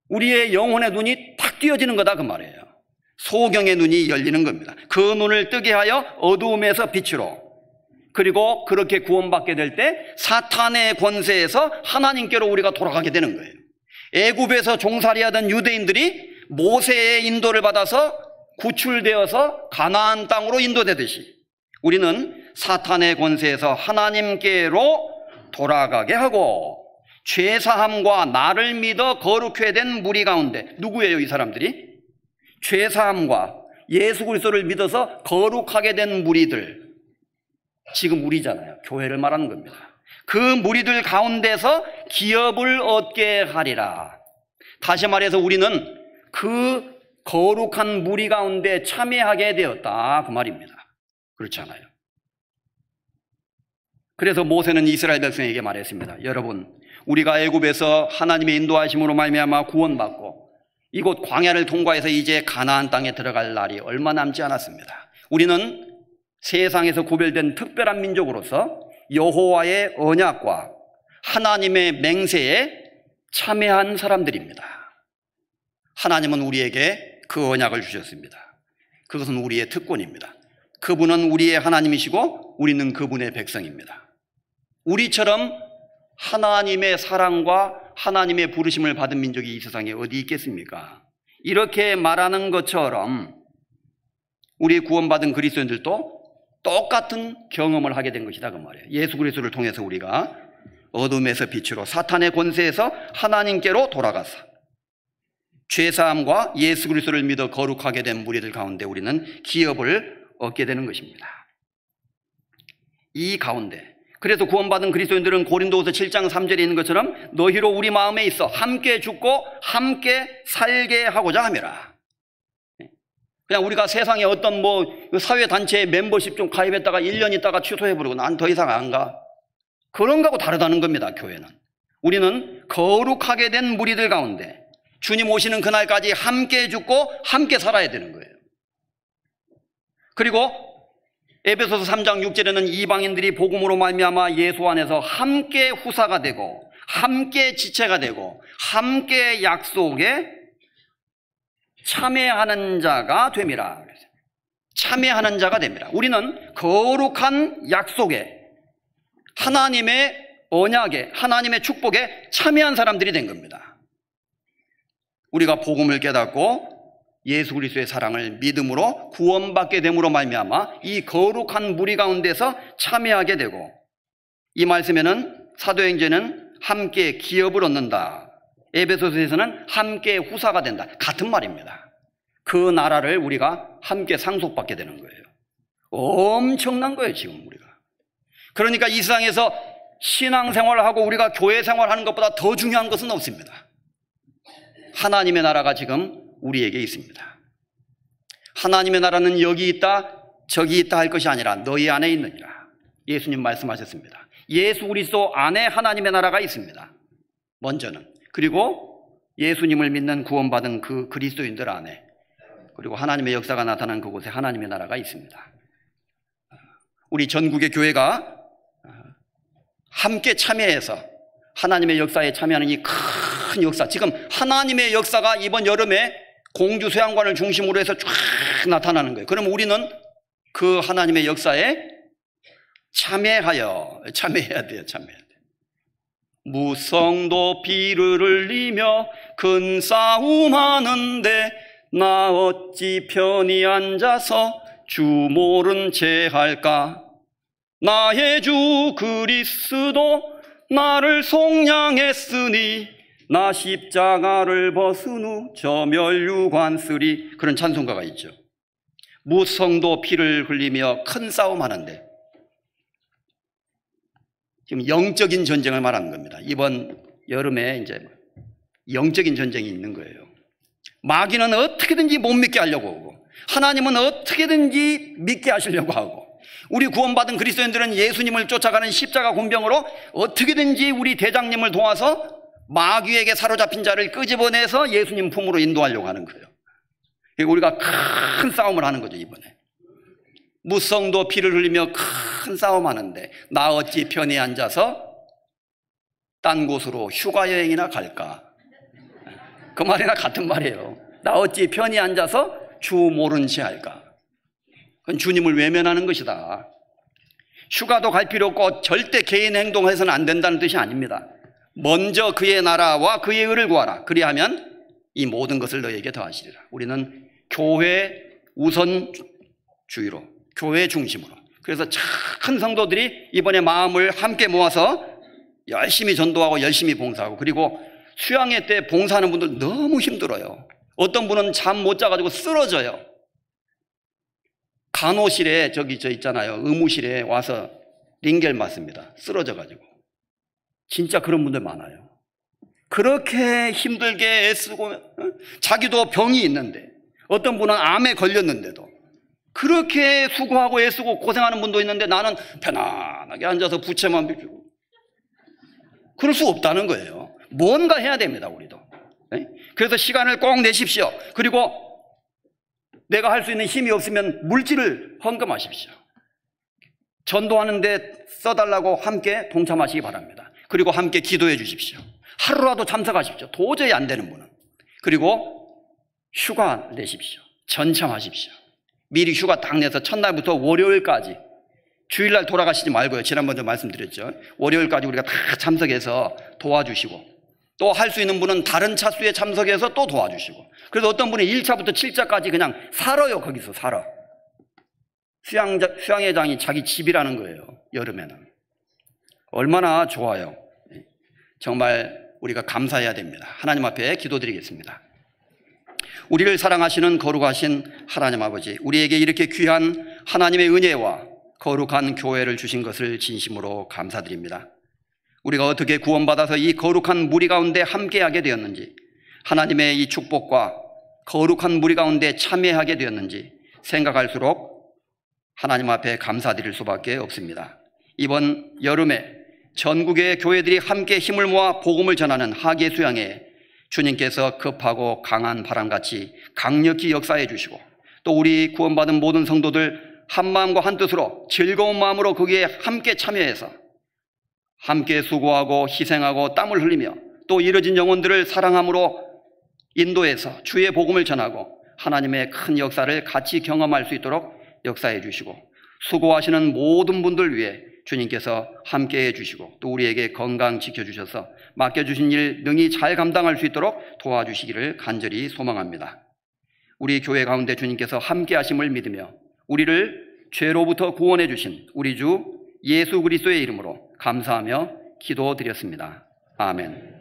우리의 영혼의 눈이 탁 띄어지는 거다, 그 말이에요. 소경의 눈이 열리는 겁니다. 그 눈을 뜨게 하여 어두움에서 빛으로, 그리고 그렇게 구원받게 될 때 사탄의 권세에서 하나님께로 우리가 돌아가게 되는 거예요. 애굽에서 종살이하던 유대인들이 모세의 인도를 받아서 구출되어서 가나안 땅으로 인도되듯이 우리는 사탄의 권세에서 하나님께로 돌아가게 하고, 죄사함과 나를 믿어 거룩해 된 무리 가운데, 누구예요 이 사람들이? 죄사함과 예수 그리스도를 믿어서 거룩하게 된 무리들, 지금 우리잖아요. 교회를 말하는 겁니다. 그 무리들 가운데서 기업을 얻게 하리라. 다시 말해서 우리는 그 거룩한 무리 가운데 참여하게 되었다, 그 말입니다. 그렇잖아요. 그래서 모세는 이스라엘 백성에게 말했습니다. 여러분, 우리가 애굽에서 하나님의 인도하심으로 말미암아 구원받고 이곳 광야를 통과해서 이제 가나안 땅에 들어갈 날이 얼마 남지 않았습니다. 우리는 세상에서 구별된 특별한 민족으로서 여호와의 언약과 하나님의 맹세에 참여한 사람들입니다. 하나님은 우리에게 그 언약을 주셨습니다. 그것은 우리의 특권입니다. 그분은 우리의 하나님이시고 우리는 그분의 백성입니다. 우리처럼 하나님의 사랑과 하나님의 부르심을 받은 민족이 이 세상에 어디 있겠습니까? 이렇게 말하는 것처럼 우리 구원받은 그리스도인들도 똑같은 경험을 하게 된 것이다, 그 말이에요. 예수 그리스도를 통해서 우리가 어둠에서 빛으로, 사탄의 권세에서 하나님께로 돌아가서 죄사함과 예수 그리스도를 믿어 거룩하게 된 무리들 가운데 우리는 기업을 얻게 되는 것입니다. 이 가운데, 그래서 구원받은 그리스도인들은 고린도후서 7장 3절에 있는 것처럼 너희로 우리 마음에 있어 함께 죽고 함께 살게 하고자 함이라. 그냥 우리가 세상에 어떤 사회단체에 멤버십 좀 가입했다가 1년 있다가 취소해버리고 난 더 이상 안 가, 그런 거하고 다르다는 겁니다. 교회는, 우리는 거룩하게 된 무리들 가운데 주님 오시는 그날까지 함께 죽고 함께 살아야 되는 거예요. 그리고 에베소서 3장 6절에는 이방인들이 복음으로 말미암아 예수 안에서 함께 후사가 되고 함께 지체가 되고 함께 약속에 참여하는 자가 됨이라. 참여하는 자가 됩니다. 우리는 거룩한 약속에, 하나님의 언약에, 하나님의 축복에 참여한 사람들이 된 겁니다. 우리가 복음을 깨닫고 예수 그리스도의 사랑을 믿음으로 구원받게 됨으로 말미암아 이 거룩한 무리 가운데서 참여하게 되고, 이 말씀에는 사도행전은 함께 기업을 얻는다, 에베소서에서는 함께 후사가 된다, 같은 말입니다. 그 나라를 우리가 함께 상속받게 되는 거예요. 엄청난 거예요 지금 우리가. 그러니까 이 세상에서 신앙생활을 하고 우리가 교회 생활하는 것보다 더 중요한 것은 없습니다. 하나님의 나라가 지금 우리에게 있습니다. 하나님의 나라는 여기 있다 저기 있다 할 것이 아니라 너희 안에 있느니라. 예수님 말씀하셨습니다. 예수 그리스도 안에 하나님의 나라가 있습니다. 먼저는. 그리고 예수님을 믿는 구원받은 그 그리스도인들 안에, 그리고 하나님의 역사가 나타난 그곳에 하나님의 나라가 있습니다. 우리 전국의 교회가 함께 참여해서 하나님의 역사에 참여하는 이 큰 역사, 지금 하나님의 역사가 이번 여름에 공주 수양관을 중심으로 해서 쫙 나타나는 거예요. 그럼 우리는 그 하나님의 역사에 참여해야 돼요. 무성도 피를 흘리며 큰 싸움하는데 나 어찌 편히 앉아서 주 모른 채 할까. 나의 주 그리스도 나를 속량했으니 나 십자가를 벗은 후 저 멸류관 쓰리. 그런 찬송가가 있죠. 무성도 피를 흘리며 큰 싸움하는데, 지금 영적인 전쟁을 말하는 겁니다. 이번 여름에 이제 영적인 전쟁이 있는 거예요. 마귀는 어떻게든지 못 믿게 하려고 하고, 하나님은 어떻게든지 믿게 하시려고 하고, 우리 구원받은 그리스도인들은 예수님을 쫓아가는 십자가 군병으로 어떻게든지 우리 대장님을 도와서 마귀에게 사로잡힌 자를 끄집어내서 예수님 품으로 인도하려고 하는 거예요. 그리고 우리가 큰 싸움을 하는 거죠. 이번에 무성도 피를 흘리며 큰 싸움하는데 나 어찌 편히 앉아서 딴 곳으로 휴가 여행이나 갈까. 그 말이나 같은 말이에요. 나 어찌 편히 앉아서 주 모른 지 알까? 그건 주님을 외면하는 것이다. 휴가도 갈 필요 없고 절대 개인 행동해서는 안 된다는 뜻이 아닙니다. 먼저 그의 나라와 그의 의를 구하라. 그리하면 이 모든 것을 너에게 더하시리라. 우리는 교회 우선주의로, 교회 중심으로. 그래서 큰 성도들이 이번에 마음을 함께 모아서 열심히 전도하고 열심히 봉사하고, 그리고 수양회 때 봉사하는 분들 너무 힘들어요. 어떤 분은 잠 못 자가지고 쓰러져요. 간호실에 저 있잖아요. 의무실에 와서 링겔 맞습니다. 쓰러져가지고. 진짜 그런 분들 많아요. 그렇게 힘들게 애쓰고, 자기도 병이 있는데, 어떤 분은 암에 걸렸는데도 그렇게 수고하고 애쓰고 고생하는 분도 있는데 나는 편안하게 앉아서 부채만 비추고. 그럴 수 없다는 거예요. 뭔가 해야 됩니다, 우리도. 그래서 시간을 꼭 내십시오. 그리고 내가 할 수 있는 힘이 없으면 물질을 헌금하십시오. 전도하는데 써달라고 함께 동참하시기 바랍니다. 그리고 함께 기도해 주십시오. 하루라도 참석하십시오. 도저히 안 되는 분은. 그리고 휴가 내십시오. 전참하십시오. 미리 휴가 딱 내서 첫날부터 월요일까지, 주일날 돌아가시지 말고요. 지난번에 말씀드렸죠. 월요일까지 우리가 다 참석해서 도와주시고, 또 할 수 있는 분은 다른 차수에 참석해서 또 도와주시고. 그래서 어떤 분이 1차부터 7차까지 그냥 살아요. 거기서 살아. 수양회장이 자기 집이라는 거예요. 여름에는. 얼마나 좋아요. 정말 우리가 감사해야 됩니다. 하나님 앞에 기도드리겠습니다. 우리를 사랑하시는 거룩하신 하나님 아버지, 우리에게 이렇게 귀한 하나님의 은혜와 거룩한 교회를 주신 것을 진심으로 감사드립니다. 우리가 어떻게 구원받아서 이 거룩한 무리 가운데 함께하게 되었는지, 하나님의 이 축복과 거룩한 무리 가운데 참여하게 되었는지 생각할수록 하나님 앞에 감사드릴 수밖에 없습니다. 이번 여름에 전국의 교회들이 함께 힘을 모아 복음을 전하는 하계 수양에 주님께서 급하고 강한 바람같이 강력히 역사해 주시고, 또 우리 구원받은 모든 성도들 한마음과 한뜻으로 즐거운 마음으로 거기에 함께 참여해서 함께 수고하고 희생하고 땀을 흘리며 또 잃어진 영혼들을 사랑함으로 인도해서 주의 복음을 전하고 하나님의 큰 역사를 같이 경험할 수 있도록 역사해 주시고, 수고하시는 모든 분들 위해 주님께서 함께해 주시고, 또 우리에게 건강 지켜주셔서 맡겨주신 일 능히 잘 감당할 수 있도록 도와주시기를 간절히 소망합니다. 우리 교회 가운데 주님께서 함께하심을 믿으며 우리를 죄로부터 구원해 주신 우리 주 예수 그리스도의 이름으로 감사하며 기도드렸습니다. 아멘.